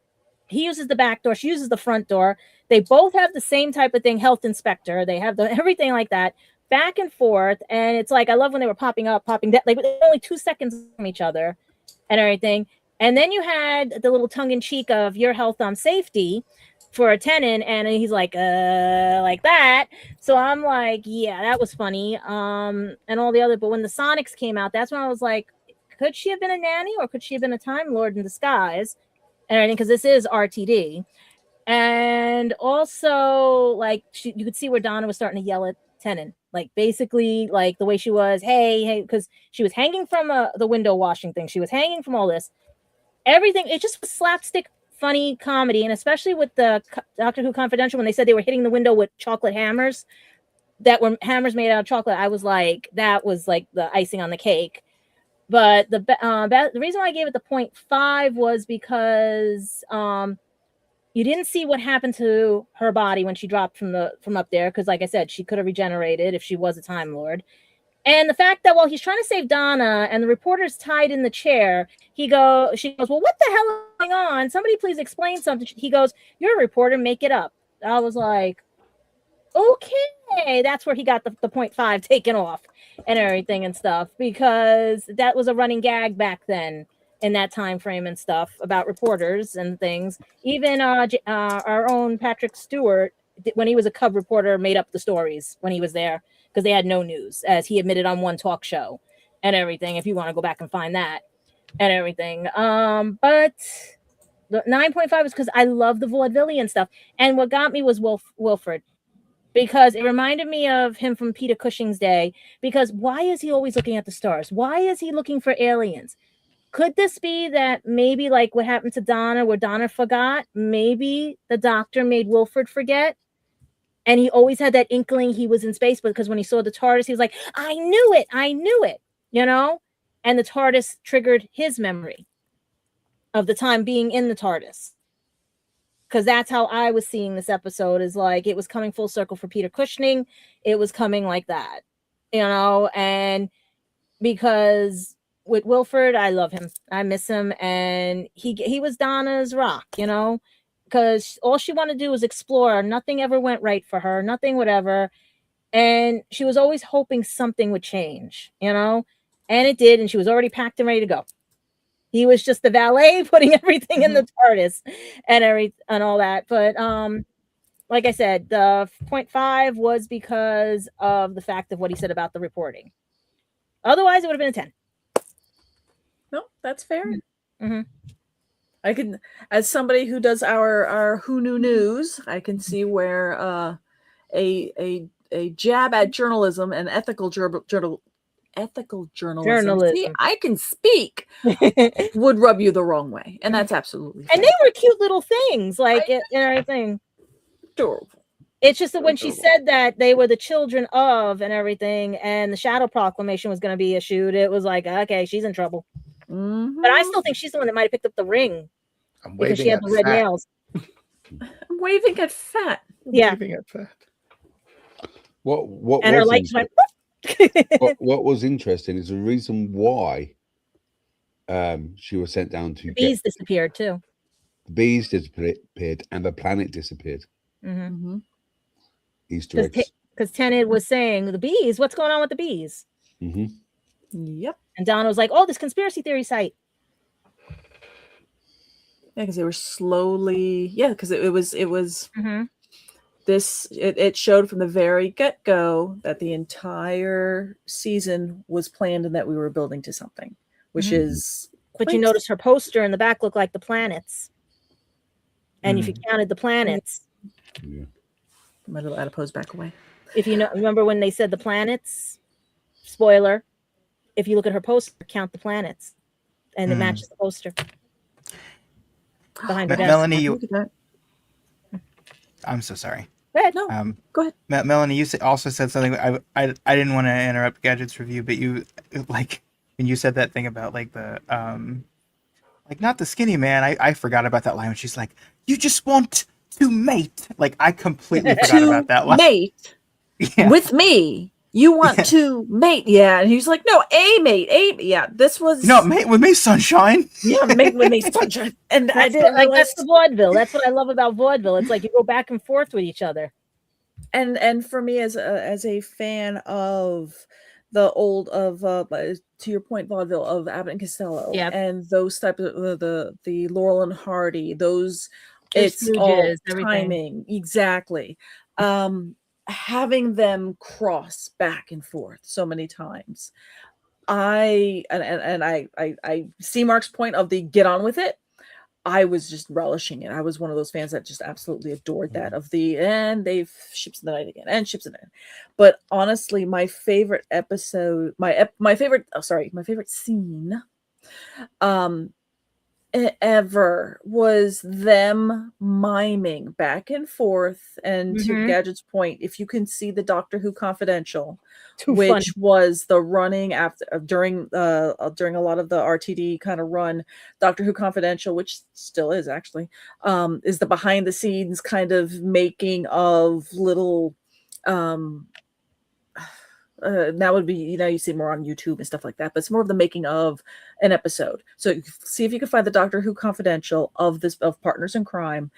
Speaker 7: He uses the back door. She uses the front door. They both have the same type of thing, health inspector. They have everything like that, back and forth. And it's like, I love when they were popping up, popping down, like only 2 seconds from each other and everything. And then you had the little tongue-in-cheek of your health on safety for a Tennant, and he's like that. So I'm like, yeah, that was funny. And all the other, but when the Sonics came out, that's when I was like, could she have been a nanny, or could she have been a Time Lord in disguise? And everything, because this is RTD. And also, like, you could see where Donna was starting to yell at Tennant Like basically like the way she was, hey, because she was hanging from the window washing thing. She was hanging from all this. Everything, it just was slapstick funny comedy. And especially with the Doctor Who Confidential, when they said they were hitting the window with chocolate hammers that were hammers made out of chocolate, I was like, that was like the icing on the cake. But the reason why I gave it the 0.5 was because you didn't see what happened to her body when she dropped from up there, because like I said, she could have regenerated if she was a Time Lord. And the fact that while he's trying to save Donna and the reporter's tied in the chair, she goes, well, what the hell is going on? Somebody please explain something. He goes, you're a reporter, make it up. I was like, okay, that's where he got the 0.5 taken off and everything and stuff, because that was a running gag back then in that time frame and stuff about reporters and things. Even our own Patrick Stewart, when he was a Cub reporter, made up the stories when he was there because they had no news, as he admitted on one talk show and everything, if you want to go back and find that and everything. But the 9.5 is because I love the vaudevillian stuff. And what got me was Wilfred, because it reminded me of him from Peter Cushing's day. Because why is he always looking at the stars? Why is he looking for aliens? Could this be that maybe like what happened to Donna, where Donna forgot? Maybe the Doctor made Wilfred forget. And he always had that inkling he was in space, because when he saw the TARDIS, he was like, I knew it, you know? And the TARDIS triggered his memory of the time being in the TARDIS. Because that's how I was seeing this episode, is like it was coming full circle for Peter Cushing. It was coming like that, you know? And because with Wilfred, I love him. I miss him. And he was Donna's rock, you know? Because all she wanted to do was explore. Nothing ever went right for her. Nothing, whatever. And she was always hoping something would change, you know? And it did. And she was already packed and ready to go. He was just the valet putting everything in the TARDIS and all that. But like I said, the 0.5 was because of the fact of what he said about the reporting. Otherwise, it would have been a 10.
Speaker 3: No, that's fair.
Speaker 7: Mm-hmm.
Speaker 3: I can, as somebody who does our Who Knew News, I can see where a jab at journalism and ethical journalism. See, I can speak would rub you the wrong way, and that's absolutely fair.
Speaker 7: And they were cute little things, like and everything.
Speaker 3: Adorable.
Speaker 7: It's just that when she said that they were the children of and everything, and the Shadow Proclamation was going to be issued, it was like, okay, she's in trouble.
Speaker 3: Mm-hmm.
Speaker 7: But I still think she's the one that might have picked up the ring because she had the red nails.
Speaker 3: I'm waving at Fat.
Speaker 7: Yeah.
Speaker 2: Waving at Fat.
Speaker 4: What
Speaker 7: and her
Speaker 4: was
Speaker 7: lights went.
Speaker 4: what was interesting is the reason why she was sent down to
Speaker 7: The bees disappeared too.
Speaker 4: The bees disappeared and the planet disappeared.
Speaker 7: Mm-hmm.
Speaker 4: Easter eggs.
Speaker 7: Because Tennant was saying, the bees, what's going on with the bees?
Speaker 4: Mm-hmm.
Speaker 3: Yep.
Speaker 7: And Donna was like, oh, this conspiracy theory site.
Speaker 3: Yeah, because they were slowly, because it was
Speaker 7: mm-hmm.
Speaker 3: It showed from the very get-go that the entire season was planned and that we were building to something, which
Speaker 7: Mm-hmm.
Speaker 3: is
Speaker 7: But you notice her poster in the back looked like the planets. And if you counted the planets.
Speaker 4: Yeah.
Speaker 3: My little adipose back away.
Speaker 7: If you remember when they said the planets, spoiler, if you look at her poster, count the planets. And it matches the poster. Behind her desk.
Speaker 6: Melanie, I'm so sorry.
Speaker 7: Go ahead.
Speaker 3: Go ahead.
Speaker 6: Melanie, you also said something. I didn't want to interrupt Gadget's review, but you like when you said that thing about like the like not the skinny man. I forgot about that line when she's like, "You just want to mate." Like I completely forgot about that line.
Speaker 3: Mate with me. You want to mate, yeah? And he's like, "No, a mate, yeah." This was
Speaker 6: mate with me, sunshine.
Speaker 3: Yeah, mate with me, sunshine. And
Speaker 7: I didn't like that's the vaudeville. That's what I love about vaudeville. It's like you go back and forth with each other.
Speaker 3: And for me, as a fan of the old to your point, vaudeville of Abbott and Costello, and those types of the Laurel and Hardy, those it's all timing exactly. Having them cross back and forth so many times, I see Mark's point of the get on with it. I was just relishing it. I was one of those fans that just absolutely adored that and they've ships in the night again and ships in the night. But honestly, my favorite episode, my favorite scene ever was them miming back and forth. And to Gadget's point, if you can see the Doctor Who Confidential, which was the running after during a lot of the RTD kind of run, Doctor Who Confidential, which still is actually, is the behind the scenes kind of making of little that would be, you see more on YouTube and stuff like that, but it's more of the making of an episode. So see if you can find the Doctor Who Confidential of Partners in Crime.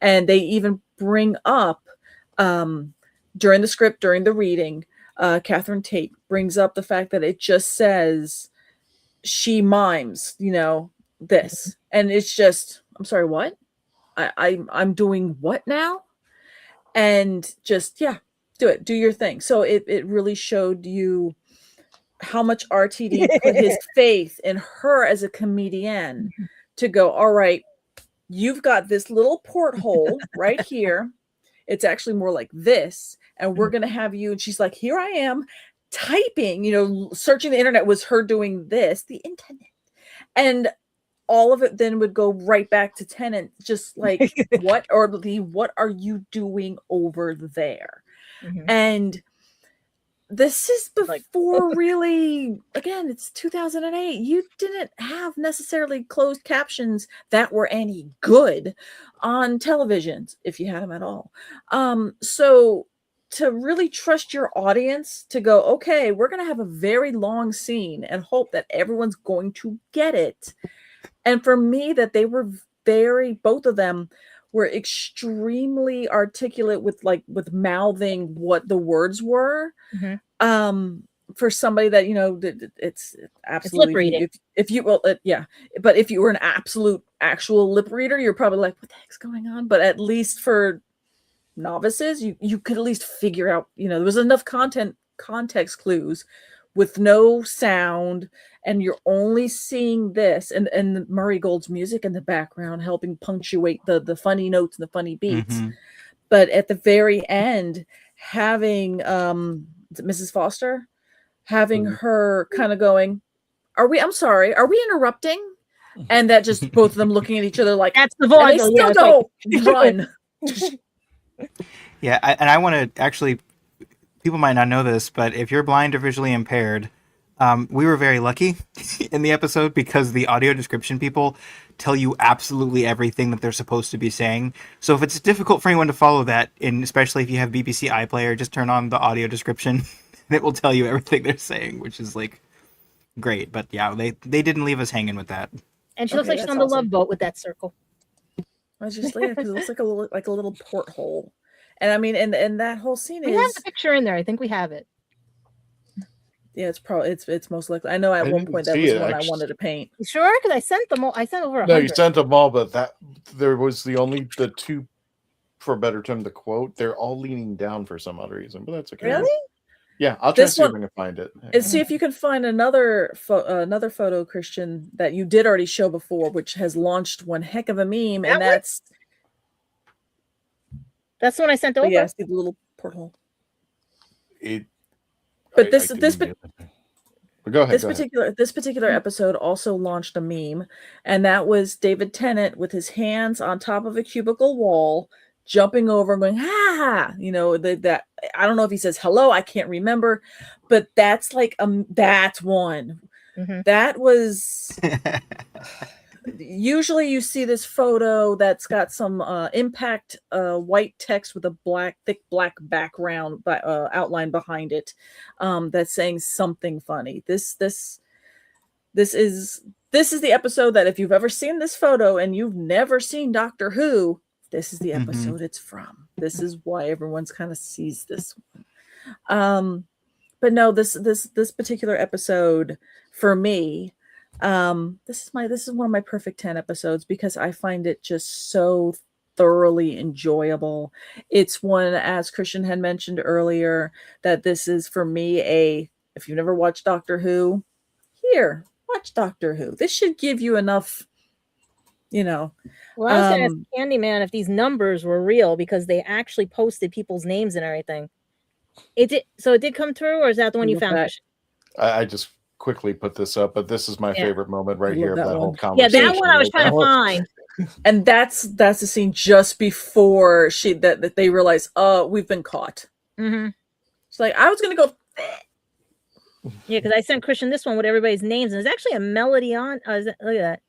Speaker 3: And they even bring up during the script, during the reading, Catherine Tate brings up the fact that it just says she mimes, this. And it's just, I'm sorry, what? I'm doing what now? And just, do your thing. So it really showed you how much RTD put his faith in her as a comedian to go, all right, you've got this little porthole right here. It's actually more like this. And we're going to have you. And she's like, here I am typing, searching the internet was her doing this, the internet. And all of it then would go right back to Tennant, just like, what are you doing over there? And this is before really, again, it's 2008. You didn't have necessarily closed captions that were any good on televisions, if you had them at all. So to really trust your audience to go, okay, we're going to have a very long scene and hope that everyone's going to get it. And for me, that they were both of them were extremely articulate with mouthing what the words were. For somebody that it's absolutely but if you were an actual lip reader, you're probably like, what the heck's going on? But at least for novices, you could at least figure out, there was enough context clues with no sound, and you're only seeing this and Murray Gold's music in the background helping punctuate the funny notes and the funny beats. But at the very end, having Mrs. Foster, having her kind of going, are we interrupting? And that just both of them looking at each other like,
Speaker 7: that's the voice.
Speaker 3: They still go, run.
Speaker 6: Yeah, and I want to actually, people might not know this, but if you're blind or visually impaired, we were very lucky in the episode because the audio description people tell you absolutely everything that they're supposed to be saying. So if it's difficult for anyone to follow that, and especially if you have BBC iPlayer, just turn on the audio description. It will tell you everything they're saying, which is great. But yeah, they didn't leave us hanging with that.
Speaker 7: And she looks like she's on the Love Boat with that circle.
Speaker 3: I was just because it looks like a little porthole. And I mean, and that whole scene
Speaker 7: we have the picture in there. I think we have it.
Speaker 3: Yeah, it's probably it's most likely. I know at one point that was one I wanted to paint.
Speaker 7: You sure? Because I sent them all. I sent over 100.
Speaker 2: No, you sent them all, but there was the two, for a better term, the quote. They're all leaning down for some odd reason, but that's okay.
Speaker 3: Really?
Speaker 2: Yeah, I'll try to see if I can find it.
Speaker 3: And see if you can find another photo, Christian, that you did already show before, which has launched one heck of a meme, and that's
Speaker 7: the one I sent over.
Speaker 3: Yeah, see the little porthole.
Speaker 2: But
Speaker 3: this particular episode also launched a meme, and that was David Tennant with his hands on top of a cubicle wall, jumping over and going, ha! That I don't know if he says hello, I can't remember, but that's that's one. That was usually you see this photo that's got some impact white text with a thick black background outline behind it that's saying something funny. This is the episode that if you've ever seen this photo and you've never seen Doctor Who, this is the episode it's from. This is why everyone's kind of sees this one. But no, this particular episode for me, this is one of my perfect 10 episodes because I find it just so thoroughly enjoyable. It's one, as Christian had mentioned earlier, that this is for me if you've never watched Doctor Who, here, watch Doctor Who. This should give you enough, you know.
Speaker 7: Well, I was going to ask Candyman if these numbers were real because they actually posted people's names and everything. It did come through, or is that the one you found?
Speaker 2: I just quickly put this up, but this is my favorite moment right here of that whole
Speaker 3: one.
Speaker 2: conversation.
Speaker 7: Yeah, that one I was trying to find.
Speaker 3: And that's the scene just before that they realize, oh, we've been caught.
Speaker 7: Mm-hmm.
Speaker 3: It's like, I was gonna go.
Speaker 7: Yeah, because I sent Christian this one with everybody's names, and there's actually a melody on. Look at that.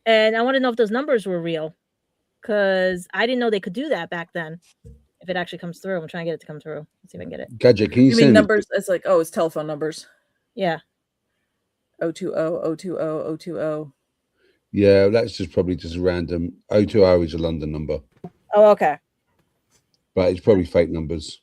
Speaker 7: And I want to know if those numbers were real, because I didn't know they could do that back then. If it actually comes through, I'm trying to get it to come through. Let's see if I can get it.
Speaker 4: Gadget, can you
Speaker 3: mean numbers? It's like, oh, it's telephone numbers.
Speaker 7: Yeah.
Speaker 3: 020, 020, 020.
Speaker 4: Yeah, that's probably just random. 020 is a London number.
Speaker 7: Oh, okay.
Speaker 4: But it's probably fake numbers.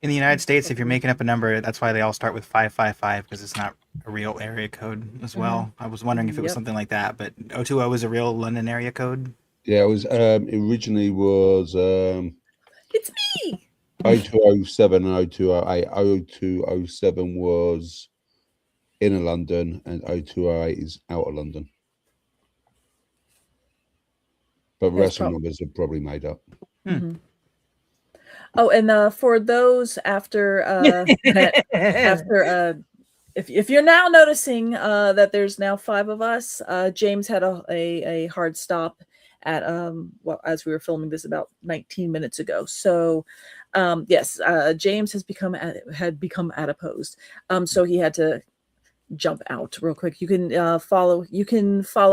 Speaker 6: In the United States, if you're making up a number, that's why they all start with 555 because it's not a real area code as well.
Speaker 3: Mm-hmm.
Speaker 6: I was wondering if it was something like that, but 020 is a real London area code.
Speaker 4: Yeah, it was originally was
Speaker 3: it's me.
Speaker 4: 0207 and 0208. 0207 was inner London and 0208 is outer London. But the rest of the numbers are probably made up.
Speaker 3: Mm-hmm. Oh, and for those after if you're now noticing that there's now 5 of us, James had a hard stop at as we were filming this about 19 minutes ago. So yes, James had become adipose. So he had to jump out real quick. You can follow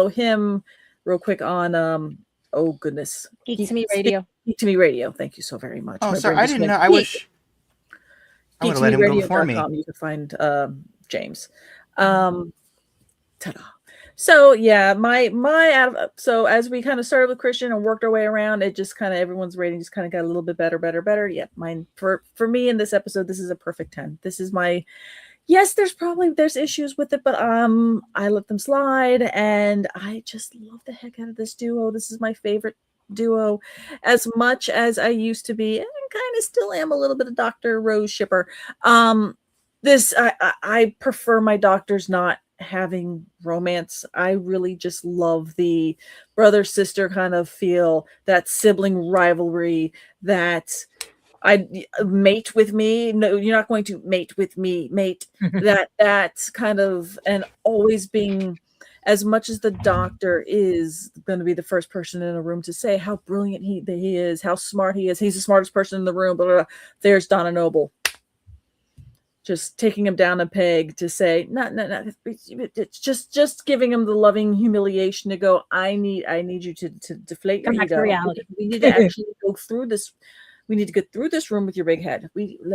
Speaker 3: him real quick on oh goodness.
Speaker 7: Geek to Me Radio.
Speaker 3: Geek to Me Radio. Thank you so very much.
Speaker 6: Oh, sorry, I didn't know. I wish I would have let him go before me.
Speaker 3: You can find James. Ta-da. So yeah, so as we kind of started with Christian and worked our way around, it just kind of everyone's rating just kind of got a little bit better. Yeah, mine for me in this episode, this is a perfect 10. This is my. Yes, there's issues with it, but I let them slide, and I just love the heck out of this duo. This is my favorite duo, as much as I used to be, and kind of still am a little bit of Dr. Rose shipper. I prefer my doctors not having romance. I really just love the brother sister kind of feel, that sibling rivalry, that. Mate with me. No, you're not going to mate with me, mate. That's kind of, and always being, as much as the doctor is going to be the first person in a room to say how brilliant he is, how smart he is. He's the smartest person in the room. Blah, blah, blah. There's Donna Noble, just taking him down a peg to say, no. It's just giving him the loving humiliation to go. I need you to deflate your ego.
Speaker 7: Reality.
Speaker 3: We need to actually go through this. We need to get through this room with your big head.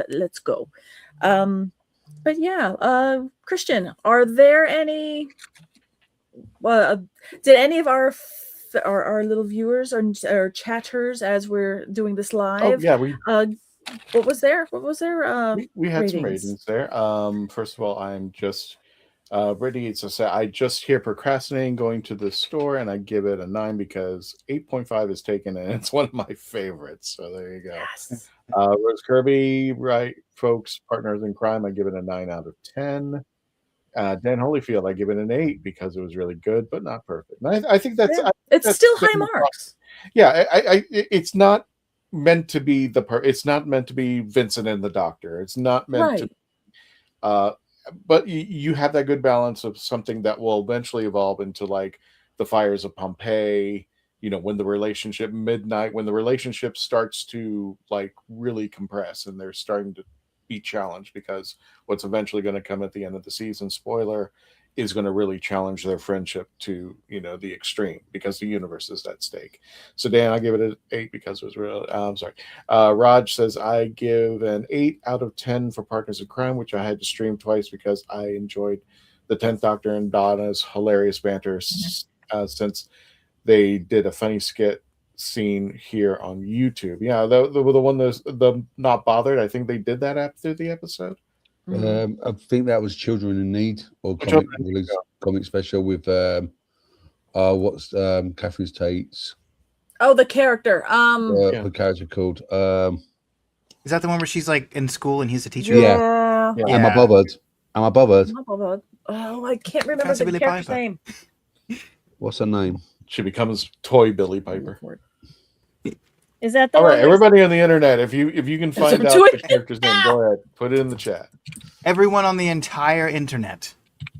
Speaker 3: Let's go. But yeah, Christian, are there any? Did any of our little viewers or chatters, as we're doing this live?
Speaker 2: Oh yeah,
Speaker 3: what was there?
Speaker 2: We had some ratings there. First of all, I'm just ready to say I just hear procrastinating going to the store, and I give it a 9 because 8.5 is taken, and it's one of my favorites. So there you go.
Speaker 3: Yes.
Speaker 2: Rose Kirby, right, folks, partners in crime. I give it a 9 out of 10. Dan Holyfield, I give it an 8 because it was really good, but not perfect. And I think that's
Speaker 3: it's still high marks.
Speaker 2: Yeah, it's not meant to be it's not meant to be Vincent and the Doctor. It's not meant to. But you have that good balance of something that will eventually evolve into like the Fires of Pompeii, when the relationship starts to like really compress and they're starting to be challenged, because what's eventually going to come at the end of the season, spoiler, is going to really challenge their friendship to, the extreme, because the universe is at stake. So Dan, I give it an 8 because it was real. I'm sorry. Raj says I give an 8 out of 10 for Partners in Crime, which I had to stream twice because I enjoyed the 10th Doctor and Donna's hilarious banter since they did a funny skit scene here on YouTube. Yeah, the one that's the Not Bothered. I think they did that after the episode.
Speaker 4: I think that was Children in Need or comic special with what's Catherine's Tate's.
Speaker 3: Oh, the character.
Speaker 4: The character called.
Speaker 6: Is that the one where she's like in school and he's a teacher?
Speaker 3: Yeah.
Speaker 4: Am I bothered?
Speaker 3: Oh, I can't remember the character's name.
Speaker 4: What's her name?
Speaker 2: She becomes toy Billie Piper.
Speaker 7: Is that the
Speaker 2: All
Speaker 7: one
Speaker 2: right,
Speaker 7: that's-
Speaker 2: everybody on the internet, if you can find out
Speaker 3: Do it
Speaker 2: the character's name, go ahead, put it in the chat.
Speaker 6: Everyone on the entire internet.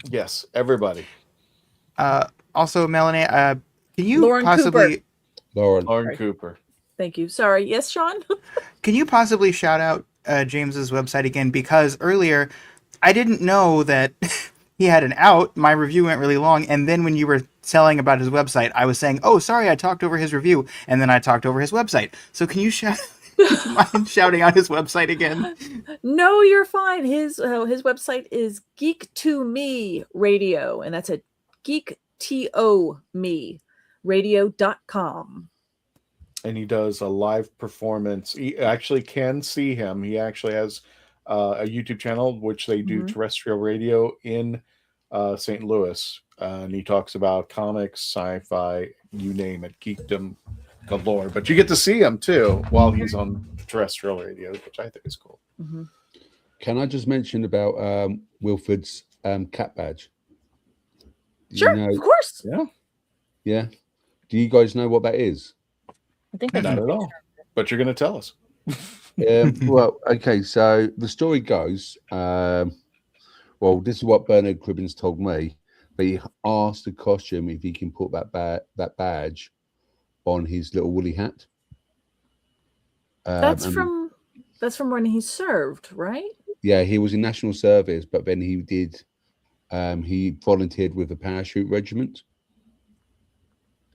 Speaker 2: Yes, everybody.
Speaker 6: Also, Melanie, can you
Speaker 3: Lauren
Speaker 6: possibly
Speaker 3: Cooper.
Speaker 2: Lauren Cooper.
Speaker 3: Thank you. Sorry. Yes, Sean?
Speaker 6: can you possibly shout out James's website again? Because earlier I didn't know that he had an out. My review went really long, and then when you were telling about his website, I was saying, "Oh, sorry, I talked over his review," and then I talked over his website. So can you mind shouting out his website again?
Speaker 3: No, you're fine. His website is Geek to Me Radio, and that's at geektomeradio.com.
Speaker 2: And he does a live performance. He actually can see him. He actually has a YouTube channel, which they do terrestrial radio in St. Louis. And he talks about comics, sci-fi, you name it, geekdom galore. But you get to see him, too, while he's on terrestrial radio, which I think is cool.
Speaker 4: Can I just mention about Wilfred's cat badge?
Speaker 3: Sure, of course.
Speaker 2: Yeah.
Speaker 4: Yeah. Do you guys know what that is?
Speaker 7: I think
Speaker 2: Not at all. But you're going to tell us.
Speaker 4: Well, okay. So the story goes, well, this is what Bernard Cribbins told me, but he asked the costume if he can put that badge on his little woolly hat.
Speaker 3: That's from when he served, right?
Speaker 4: Yeah, he was in national service, but then he did. He volunteered with the parachute regiment.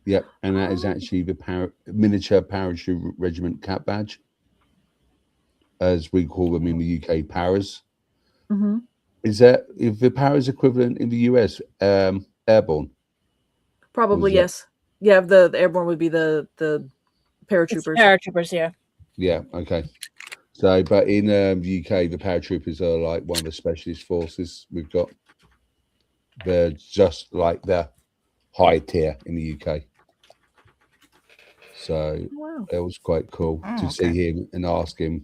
Speaker 4: Yep, and that is actually the miniature parachute regiment cap badge, as we call them in the UK, paras. Is that if the paras equivalent in the US, airborne?
Speaker 3: Probably yes. Yeah, the airborne would be the paratroopers.
Speaker 7: It's paratroopers, yeah.
Speaker 4: Yeah. Okay. So, but in the UK, the paratroopers are like one of the specialist forces we've got. They're just like the high tier in the UK. So it was quite cool to see him and ask for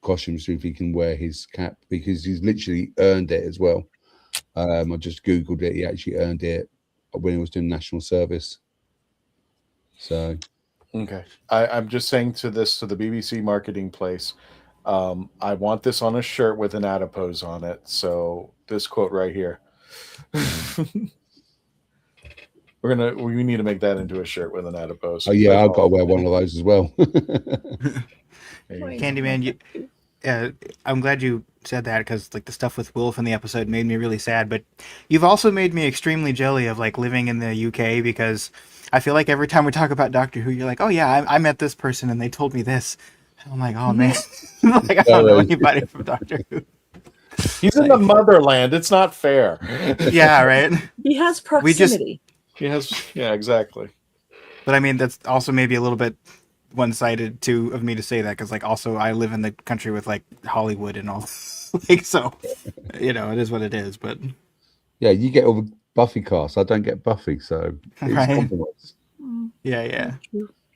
Speaker 4: costumes so if he can wear his cap, because he's literally earned it as well. I just Googled it. He actually earned it when he was doing national service. So.
Speaker 2: Okay. I'm just saying to the BBC marketing place, I want this on a shirt with an adipose on it. So this quote right here. We need to make that into a shirt with an adipose.
Speaker 4: Oh yeah, I've got to wear one of those as well.
Speaker 6: Candyman, I'm glad you said that, because like the stuff with Wilf in the episode made me really sad. But you've also made me extremely jelly of like living in the UK, because I feel like every time we talk about Doctor Who, you're like, oh yeah, I met this person and they told me this. And I'm like, oh man, like I don't know anybody from Doctor Who.
Speaker 2: He's in the motherland. It's not fair.
Speaker 6: Yeah, right.
Speaker 3: He has proximity.
Speaker 2: Yeah, exactly.
Speaker 6: But I mean, that's also maybe a little bit one-sided too of me to say that, because like also I live in the country with like Hollywood and all, like, so you know, it is what it is. But
Speaker 4: yeah, you get all the Buffy cast. I don't get Buffy, so it's compromise.
Speaker 6: Yeah.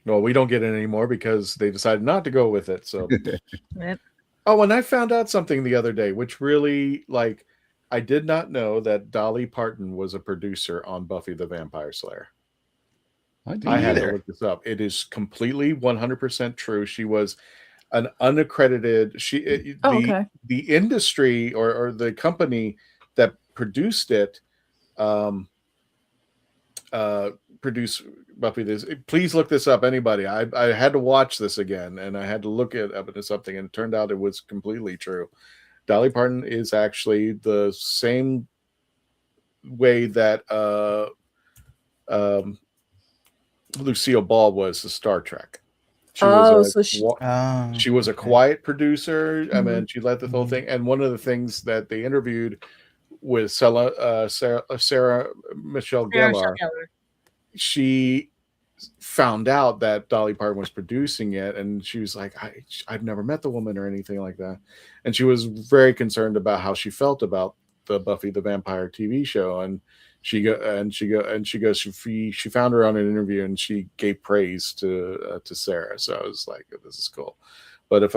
Speaker 2: Well, we don't get it anymore because they decided not to go with it. So. Oh, and I found out something the other day, which really, like, I did not know that Dolly Parton was a producer on Buffy the Vampire Slayer. I had to look this up. It is completely 100% true. She was an unaccredited. The industry or the company that produced it, produced Buffy. Please look this up, anybody. I had to watch this again, and I had to look it up into something, and it turned out it was completely true. Dolly Parton is actually the same way that Lucille Ball was to Star Trek. She was a quiet producer. I mean, she led the whole thing. And one of the things that they interviewed with Sarah Michelle Gellar, she found out that Dolly Parton was producing it, and she was like, I've never met the woman or anything like that. And she was very concerned about how she felt about the Buffy the Vampire TV show. And she found her on an interview, and she gave praise to Sarah. So I was like, this is cool. But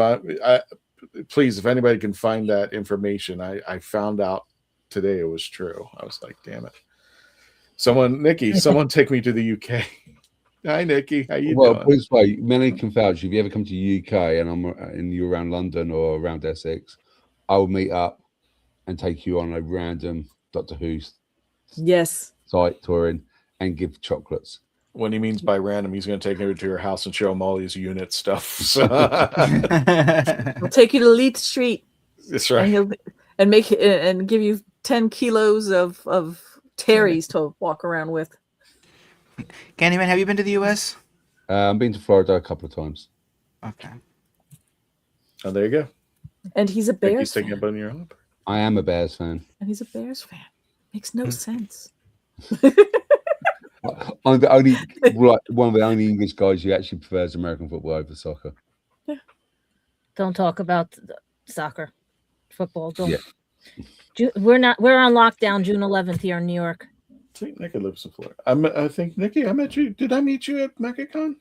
Speaker 2: please, if anybody can find that information, I found out today it was true. I was like, damn it. Nikki, someone take me to the UK. Hi, Nikki. How you
Speaker 4: Well,
Speaker 2: doing?
Speaker 4: put it this way, Melanie can vouch. If you ever come to the UK and you're around London or around Essex, I will meet up and take you on a random Doctor Who site touring and give chocolates.
Speaker 2: When he means by random, he's going to take you to your house and show him all his unit stuff. So.
Speaker 3: He'll take you to Leith Street.
Speaker 2: That's right.
Speaker 3: And give you 10 kilos of Terry's to walk around with.
Speaker 6: Candyman, have you been to the US?
Speaker 4: I've been to Florida a couple of times.
Speaker 6: Okay.
Speaker 2: Oh, there you go.
Speaker 3: And he's a Bears fan.
Speaker 2: Taking a your own.
Speaker 4: I am a Bears fan.
Speaker 3: And he's a Bears fan. Makes no sense.
Speaker 4: I'm the only one of the only English guys who actually prefers American football over soccer.
Speaker 3: Yeah.
Speaker 7: Don't talk about soccer, football. Don't.
Speaker 4: Yeah.
Speaker 7: We're on lockdown June 11th here in New York.
Speaker 2: I think Nikki lives in Florida. I think Nikki, I met you. Did I meet you at MegaCon?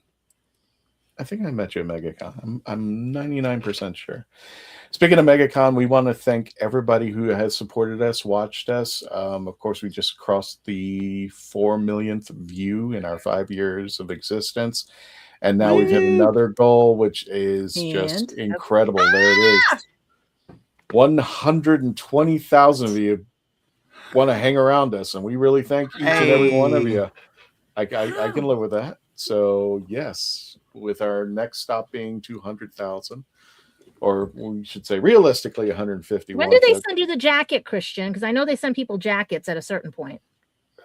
Speaker 2: I think I met you at MegaCon. I'm 99% sure. Speaking of MegaCon, we want to thank everybody who has supported us, watched us. Of course, we just crossed the 4 millionth view in our 5 years of existence. And now we've hit another goal, which is just incredible. There it is. 120,000 of you want to hang around us, and we really thank each and every one of you. I can live with that. So, yes, with our next stop being 200,000. Or we should say, realistically, 150.
Speaker 7: When do they send you the jacket, Christian? Because I know they send people jackets at a certain point.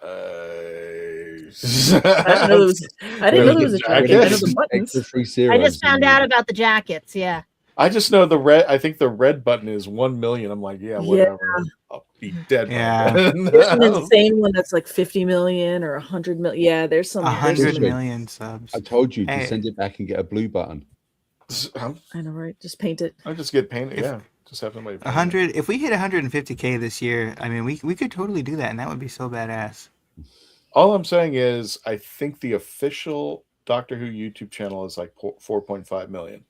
Speaker 3: I didn't know it was a jacket. I know the buttons.
Speaker 7: I just found out about the jackets. Yeah.
Speaker 2: I just know the red. I think the red button is 1 million. I'm like, yeah, whatever. Yeah. I'll be dead.
Speaker 6: Yeah.
Speaker 3: There's an insane one that's like 50 million or 100 million. Yeah, there's some
Speaker 6: 100 million subs.
Speaker 4: I told you to send it back and get a blue button.
Speaker 3: I know, right? Just paint it.
Speaker 2: I just get painted. Yeah, just have somebody.
Speaker 6: 100. If we hit 150K this year, I mean, we could totally do that, and that would be so badass.
Speaker 2: All I'm saying is, I think the official Doctor Who YouTube channel is like 4.5 million.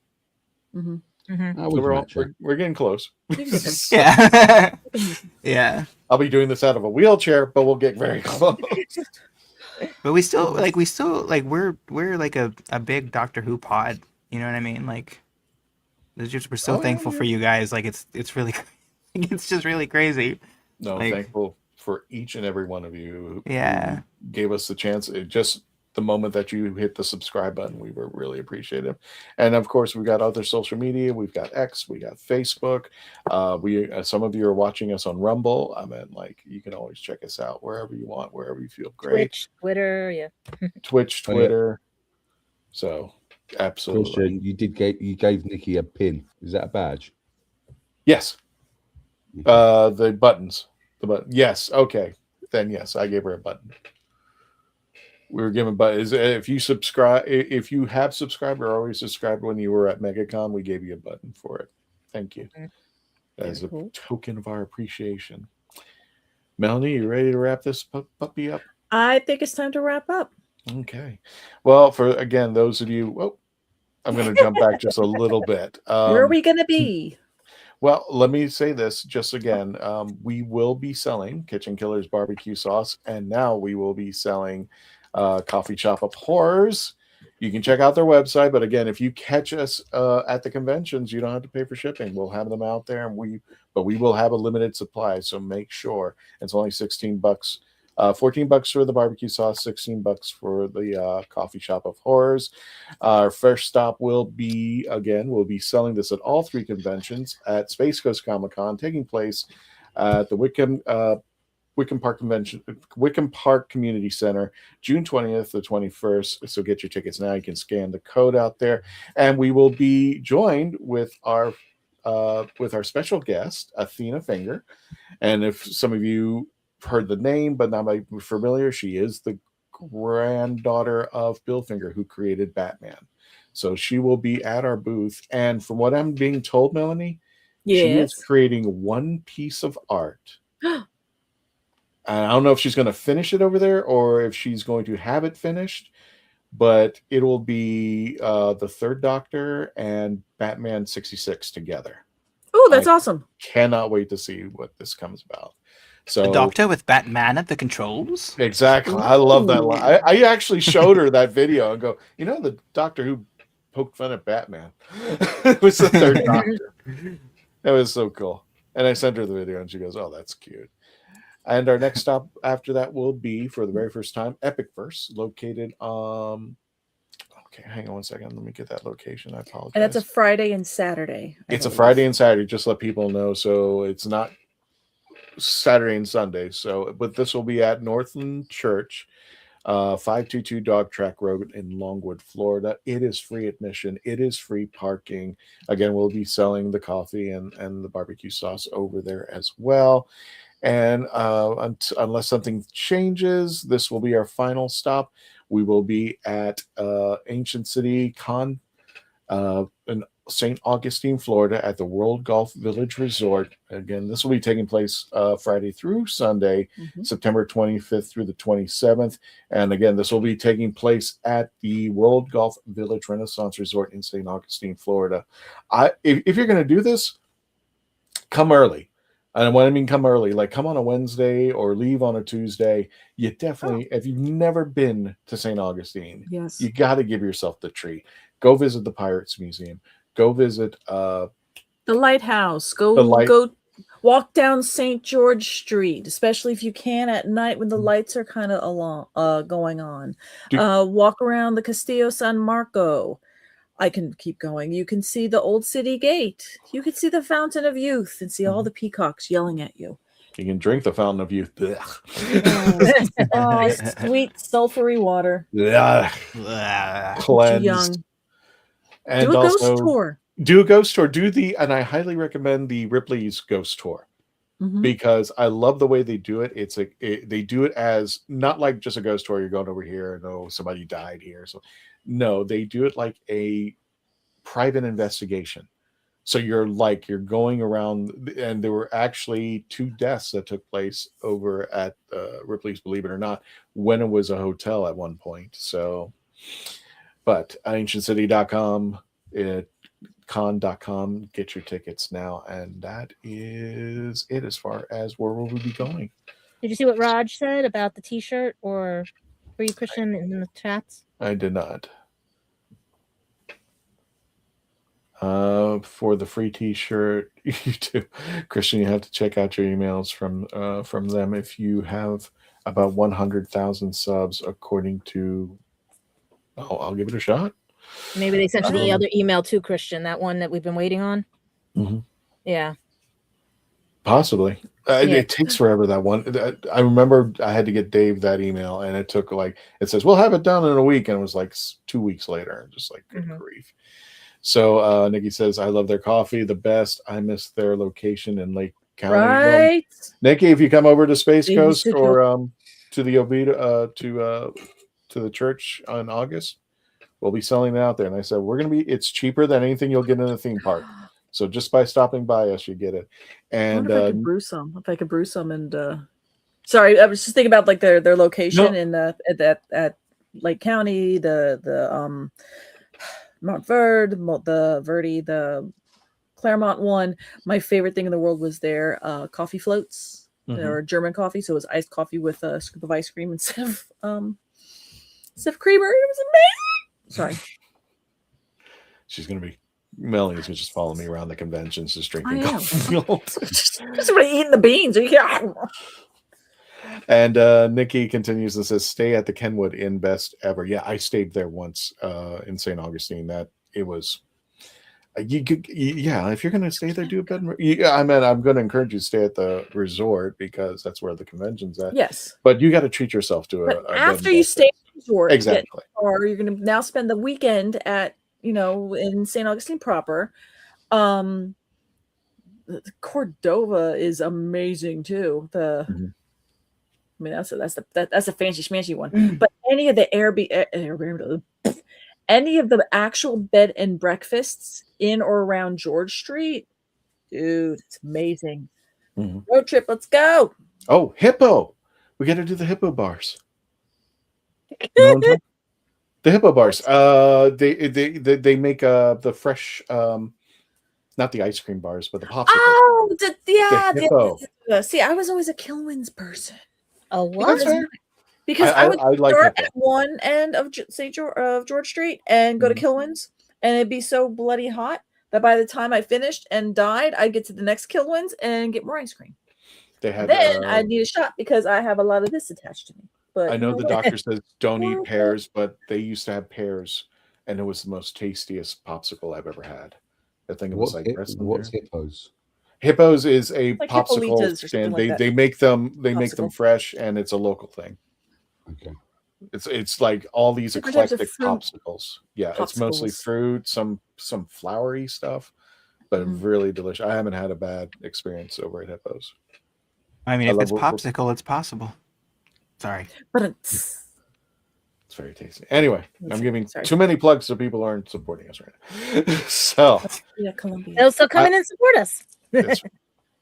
Speaker 3: Mm-hmm.
Speaker 2: Mm-hmm. So we're getting close.
Speaker 6: Yeah. Yeah.
Speaker 2: I'll be doing this out of a wheelchair, but we'll get very close.
Speaker 6: But we're like a big Doctor Who pod. You know what I mean? Like, we're so thankful for you guys. Like, it's really, it's just really crazy.
Speaker 2: No,
Speaker 6: like,
Speaker 2: thankful for each and every one of you.
Speaker 6: Yeah.
Speaker 2: Who gave us the chance. Just the moment that you hit the subscribe button, we were really appreciative. And of course, we've got other social media. We've got X. We got Facebook. Some of you are watching us on Rumble. I mean, like, you can always check us out wherever you want, wherever you feel great.
Speaker 7: Twitch, Twitter, yeah.
Speaker 2: Twitch, Twitter. So. Absolutely.
Speaker 4: Christian, you gave Nikki a pin. Is that a badge?
Speaker 2: Yes. The buttons. Yes. Okay. Then yes, I gave her a button. We were given buttons. If you subscribe, if you have subscribed or already subscribed when you were at MegaCon, we gave you a button for it. Thank you. As a token of our appreciation. Melanie, you ready to wrap this puppy up?
Speaker 3: I think it's time to wrap up.
Speaker 2: Okay. Well, for again, those of you, I'm going to jump back just a little bit.
Speaker 3: Where are we going to be?
Speaker 2: Well, let me say this just again. We will be selling Kitchen Killers barbecue sauce, and now we will be selling Coffee Shop of Horrors. You can check out their website, but again, if you catch us at the conventions, you don't have to pay for shipping. We'll have them out there, and we will have a limited supply, so make sure. It's only $16. $14 for the barbecue sauce, $16 for the Coffee Shop of Horrors. Our first stop will be, we'll be selling this at all 3 conventions at Space Coast Comic-Con, taking place at the Wickham Park Community Center, June 20th to 21st. So get your tickets now. You can scan the code out there, and we will be joined with our special guest, Athena Finger. And if some of you heard the name but not familiar, she is the granddaughter of Bill Finger, who created Batman. So she will be at our booth, and from what I'm being told, Melanie, she is creating one piece of art. And I don't know if she's going to finish it over there or if she's going to have it finished, but it will be the Third Doctor and Batman 66 together.
Speaker 3: Oh, that's awesome.
Speaker 2: Cannot wait to see what this comes about. So
Speaker 6: A doctor with Batman at the controls.
Speaker 2: Exactly. I love that line. I actually showed her that video and go, the Doctor Who poked fun at Batman. It was the third Doctor. It was so cool. And I sent her the video and she goes, oh, that's cute. And our next stop after that will be, for the very first time, Epicverse, located okay, hang on one second. Let me get that location. I apologize.
Speaker 3: And that's a Friday and Saturday.
Speaker 2: It's a Friday and Saturday. Just let people know. So it's not Saturday and Sunday. So, but this will be at Northland Church, 522 Dog Track Road in Longwood, Florida. It is free admission. It is free parking. Again, we'll be selling the coffee and the barbecue sauce over there as well. And unless something changes, this will be our final stop. We will be at Ancient City Con in St. Augustine, Florida, at the World Golf Village Resort. Again, this will be taking place Friday through Sunday, September 25th through the 27th. And again, this will be taking place at the World Golf Village Renaissance Resort in St. Augustine, Florida. If you're going to do this, come early. And when I mean come early, like come on a Wednesday or leave on a Tuesday. You definitely, if you've never been to St. Augustine,
Speaker 3: yes,
Speaker 2: you got to give yourself the treat. Go visit the Pirates Museum. Go visit
Speaker 3: the lighthouse. Go walk down St. George Street, especially if you can at night when the lights are kind of going on. Walk around the Castillo San Marco. I can keep going. You can see the old city gate. You can see the Fountain of Youth and see all the peacocks yelling at you.
Speaker 2: You can drink the Fountain of Youth.
Speaker 3: Sweet sulfury water.
Speaker 2: Cleansed.
Speaker 3: Young.
Speaker 2: And
Speaker 3: do a
Speaker 2: also,
Speaker 3: ghost tour.
Speaker 2: Do a ghost tour. And I highly recommend the Ripley's ghost tour because I love the way they do it. They do it as not like just a ghost tour. You're going over here and somebody died here. So no, they do it like a private investigation. So you're going around, and there were actually 2 deaths that took place over at Ripley's, believe it or not, when it was a hotel at one point. So, but ancientcity.com, con.com, get your tickets now. And that is it as far as where we'll be going.
Speaker 7: Did you see what Raj said about the t-shirt, or were you Christian in the chats?
Speaker 2: I did not. For the free t-shirt, you do, Christian, you have to check out your emails from them. If you have about 100,000 subs, according to, I'll give it a shot.
Speaker 7: Maybe they sent you the other email too, Christian, that one that we've been waiting on. Yeah,
Speaker 2: possibly. It takes forever, that one. I remember I had to get Dave that email, and it took it says we'll have it done in a week, and it was like 2 weeks later. Just like good grief. So Nikki says, I love their coffee, the best. I miss their location in Lake County.
Speaker 3: Right.
Speaker 2: Nikki, if you come over to Space Coast or to the Oviedo, to the church in August, we'll be selling it out there. And I said, it's cheaper than anything you'll get in a theme park. So just by stopping by us, you get it. And
Speaker 3: I could brew some. If I could brew some, and sorry, I was just thinking about like their location in at Lake County, the Montverde, the Verde, the Claremont one. My favorite thing in the world was their coffee floats. Or German coffee, so it was iced coffee with a scoop of ice cream instead of creamer. It was amazing. Sorry.
Speaker 2: She's gonna be Melanie's just following me around the conventions, just drinking coffee.
Speaker 3: Just somebody eating the beans. Are you here?
Speaker 2: And Nikki continues and says, stay at the Kenwood Inn, best ever. Yeah, I stayed there once in St. Augustine. That it was if you're going to stay there, do a bed. I'm going to encourage you to stay at the resort because that's where the convention's at.
Speaker 3: Yes.
Speaker 2: But you got to treat yourself to
Speaker 3: after you stay at the resort.
Speaker 2: Exactly.
Speaker 3: Or you're going to now spend the weekend at, in St. Augustine proper. Cordova is amazing too. I mean, that's a fancy schmancy one. But any of the any of the actual bed and breakfasts in or around George Street, dude, it's amazing. Road trip, let's go.
Speaker 2: Oh, Hippo! We got to do the Hippo bars. The Hippo bars. They make the fresh not the ice cream bars, but the popsicles.
Speaker 3: Oh,
Speaker 2: The Hippo.
Speaker 3: See, I was always a Kilwins person.
Speaker 7: Oh,
Speaker 2: That's
Speaker 7: what?
Speaker 2: fair.
Speaker 3: Because I would
Speaker 2: like
Speaker 3: start
Speaker 2: Hippo.
Speaker 3: at one end of George Street and go to Kilwins, and it'd be so bloody hot that by the time I finished and died, I'd get to the next Kilwins and get more ice cream.
Speaker 2: They had.
Speaker 3: Then I'd need a shot because I have a lot of this attached to me. But
Speaker 2: I know the
Speaker 3: way.
Speaker 2: doctor says don't eat pears, but they used to have pears, and it was the most tastiest popsicle I've ever had. I think it was
Speaker 4: What's Hippos?
Speaker 2: Hippos is a
Speaker 3: Like
Speaker 2: popsicle
Speaker 3: Hippolitas or something
Speaker 2: stand.
Speaker 3: like that.
Speaker 2: They make them
Speaker 3: Popsicle.
Speaker 2: fresh, and it's a local thing.
Speaker 4: Okay.
Speaker 2: It's like all these
Speaker 3: Different types of
Speaker 2: eclectic
Speaker 3: fruit
Speaker 2: popsicles. Yeah, it's mostly
Speaker 3: popsicles.
Speaker 2: fruit, some floury stuff, but really delicious. I haven't had a bad experience over at Hippos.
Speaker 6: I mean,
Speaker 2: I
Speaker 6: if
Speaker 2: love
Speaker 6: it's popsicle, it's possible. Sorry.
Speaker 3: But it's
Speaker 2: very tasty. Anyway, I'm giving
Speaker 3: Sorry.
Speaker 2: too many plugs so people aren't supporting us right now. So
Speaker 3: Columbia.
Speaker 7: They'll still come in and support us.
Speaker 2: that's right.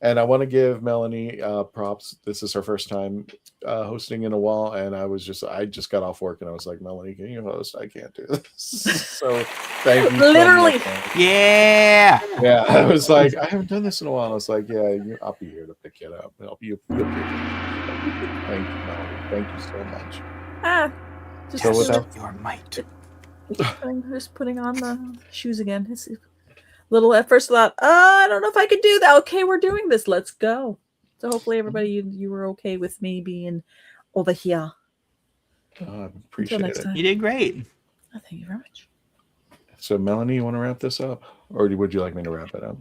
Speaker 2: And I want to give Melanie props. This is her first time hosting in a while, and I just got off work and I was like, Melanie, can you host? I can't do this. So thank you.
Speaker 3: Literally.
Speaker 2: So much.
Speaker 6: Yeah.
Speaker 2: Yeah. I was like, I haven't done this in a while. I was like, yeah, I'll be here to pick it up. You'll pick it up. Thank you, Melanie. Thank you so much.
Speaker 3: Just
Speaker 2: So without
Speaker 6: your might.
Speaker 3: I'm just putting on the shoes again. It's a little at first thought, I don't know if I could do that. Okay, we're doing this. Let's go. So hopefully everybody you were okay with me being over here.
Speaker 2: I appreciate
Speaker 3: next
Speaker 2: it.
Speaker 3: time.
Speaker 6: You did great.
Speaker 3: Oh, thank you very much.
Speaker 2: So Melanie, you want to wrap this up, or would you like me to wrap it up?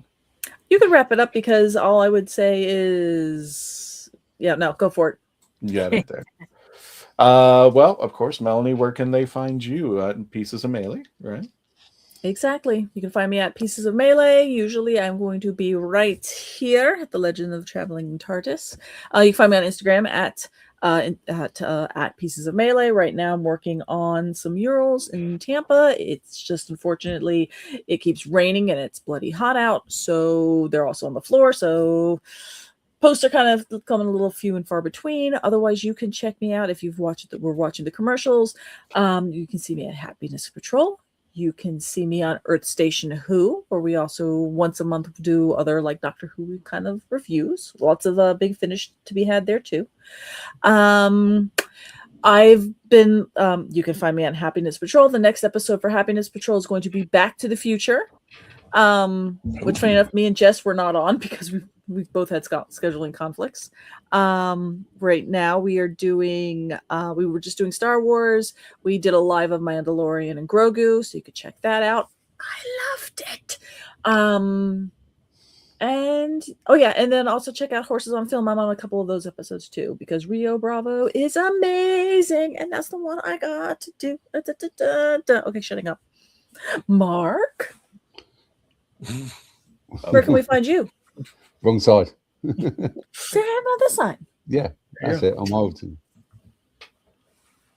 Speaker 3: You can wrap it up because all I would say is, go for it.
Speaker 2: You got it there. Well, of course, Melanie, where can they find you? At Pieces of Melee, right?
Speaker 3: Exactly. You can find me at Pieces of Melee. Usually I'm going to be right here at the Legend of the Traveling TARDIS. You can find me on Instagram at Pieces of Melee. Right now I'm working on some murals in Tampa. It's just unfortunately it keeps raining and it's bloody hot out. So they're also on the floor. So posts are kind of coming a little few and far between. Otherwise, you can check me out if we're watching the commercials. You can see me at Happiness Patrol. You can see me on Earth Station Who, where we also once a month do other like Doctor Who kind of reviews. Lots of Big Finish to be had there too. I've been, you can find me on Happiness Patrol. The next episode for Happiness Patrol is going to be Back to the Future, which funny enough, me and Jess were not on because we've both had scheduling conflicts. Right now we are doing, we were just doing Star Wars. We did a live of Mandalorian and Grogu, so you could check that out. I loved it. And then also check out Horses on Film. I'm on a couple of those episodes too, because Rio Bravo is amazing. And that's the one I got to do. Okay, shutting up. Mark, where can we find you?
Speaker 4: Wrong side.
Speaker 3: Say I'm on this side.
Speaker 4: Yeah, that's it. I'm Overton.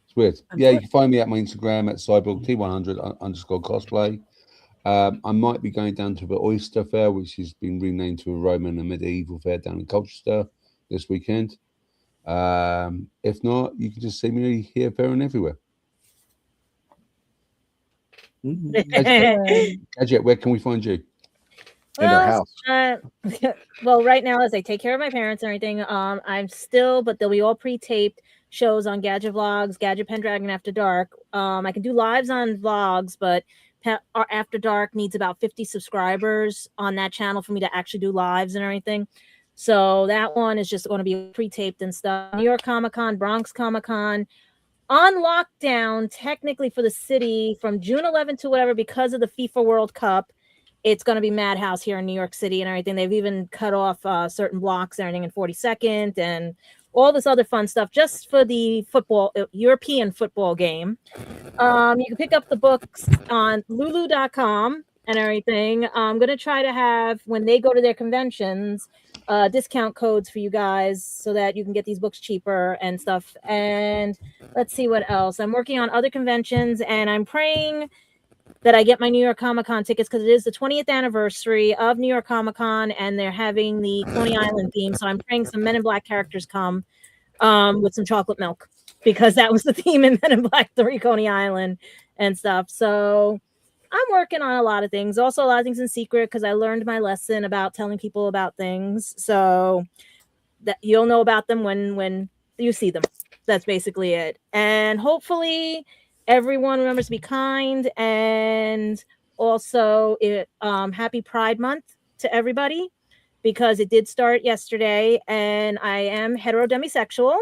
Speaker 4: It's weird. You can find me at my Instagram at cyborgt100_cosplay. I might be going down to the Oyster Fair, which has been renamed to a Roman and Medieval Fair down in Colchester this weekend. If not, you can just see me here, there, and everywhere. Gadget, where can we find you?
Speaker 2: In our house.
Speaker 7: Well, right now, as I take care of my parents and everything, I'm still, but they'll be all pre-taped shows on Gadget Vlogs, Gadget Pendragon After Dark. I can do lives on vlogs, but After Dark needs about 50 subscribers on that channel for me to actually do lives and everything. So that one is just going to be pre-taped and stuff. New York Comic-Con, Bronx Comic-Con, on lockdown, technically for the city from June 11th to whatever, because of the FIFA World Cup. It's going to be Madhouse here in New York City and everything. They've even cut off certain blocks and everything in 42nd and all this other fun stuff just for the European football game. You can pick up the books on lulu.com and everything. I'm going to try to have, when they go to their conventions, discount codes for you guys so that you can get these books cheaper and stuff. And let's see what else. I'm working on other conventions and I'm praying that I get my New York Comic-Con tickets because it is the 20th anniversary of New York Comic-Con and they're having the Coney Island theme. So I'm praying some Men in Black characters come with some chocolate milk because that was the theme in Men in Black 3 Coney Island and stuff. So I'm working on a lot of things. Also, a lot of things in secret because I learned my lesson about telling people about things. So that you'll know about them when you see them. That's basically it. And hopefully everyone remembers to be kind. And also, happy Pride Month to everybody, because it did start yesterday, and I am hetero-demisexual,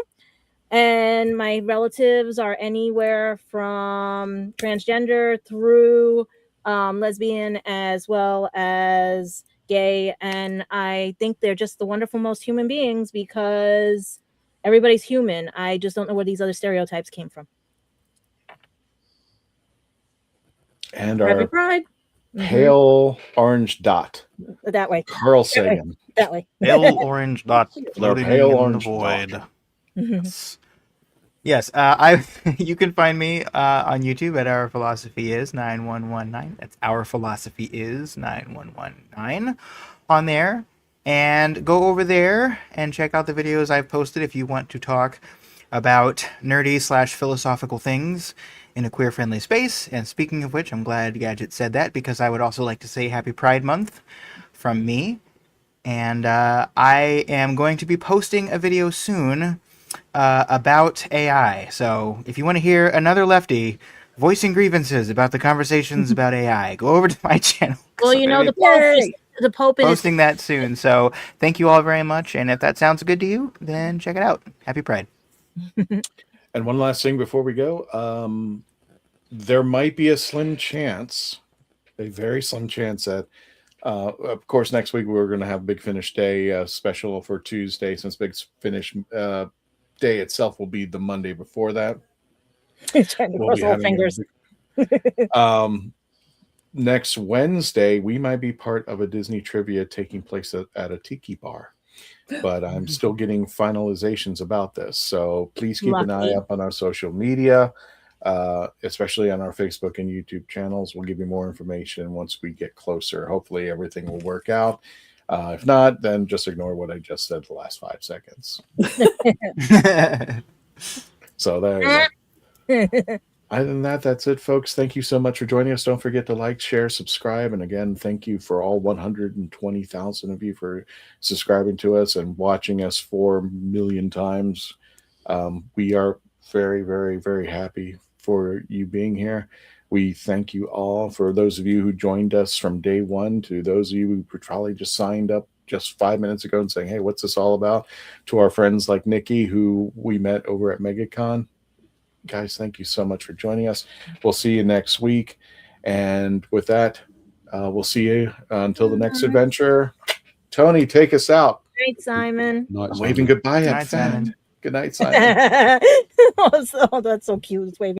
Speaker 7: and my relatives are anywhere from transgender through lesbian as well as gay, and I think they're just the wonderful most human beings because everybody's human. I just don't know where these other stereotypes came from.
Speaker 2: And
Speaker 7: Happy
Speaker 2: our
Speaker 7: Pride.
Speaker 2: pale orange dot.
Speaker 7: That way.
Speaker 2: Carl Sagan.
Speaker 7: That way.
Speaker 6: Pale orange dot floating
Speaker 2: pale
Speaker 6: in
Speaker 2: orange
Speaker 6: the void.
Speaker 2: dot.
Speaker 6: Yes, you can find me on YouTube at Our Philosophy Is 9119. That's Our Philosophy Is 9119 on there. And go over there and check out the videos I've posted if you want to talk about nerdy/philosophical things in a queer-friendly space. And speaking of which, I'm glad Gadget said that, because I would also like to say Happy Pride Month from me. And I am going to be posting a video soon about AI. So if you want to hear another lefty voicing grievances about the conversations about AI, go over to my channel.
Speaker 7: Well, you know, the Pope is
Speaker 6: posting that soon. So thank you all very much. And if that sounds good to you, then check it out. Happy Pride.
Speaker 2: And one last thing before we go, there might be a slim chance, a very slim chance that, of course, next week we're going to have Big Finish Day special for Tuesday, since Big Finish Day itself will be the Monday before that.
Speaker 7: trying to cross all fingers.
Speaker 2: Next Wednesday, we might be part of a Disney trivia taking place at a tiki bar. But I'm still getting finalizations about this. So please keep an eye up on our social media, especially on our Facebook and YouTube channels. We'll give you more information once we get closer. Hopefully everything will work out. If not, then just ignore what I just said the last 5 seconds. So there you go. Other than that, that's it, folks. Thank you so much for joining us. Don't forget to like, share, subscribe. And again, thank you for all 120,000 of you for subscribing to us and watching us 4 million times. We are very, very, very happy for you being here. We thank you all. For those of you who joined us from day one, to those of you who probably just signed up just 5 minutes ago and saying, hey, what's this all about? To our friends like Nikki, who we met over at MegaCon. Guys, thank you so much for joining us. We'll see you next week. And with that, we'll see you until the next adventure. Tony, take us out.
Speaker 7: Great, Simon.
Speaker 2: I'm waving goodbye at
Speaker 6: Simon.
Speaker 2: Good night, Simon.
Speaker 7: Oh, that's so cute. It's waving.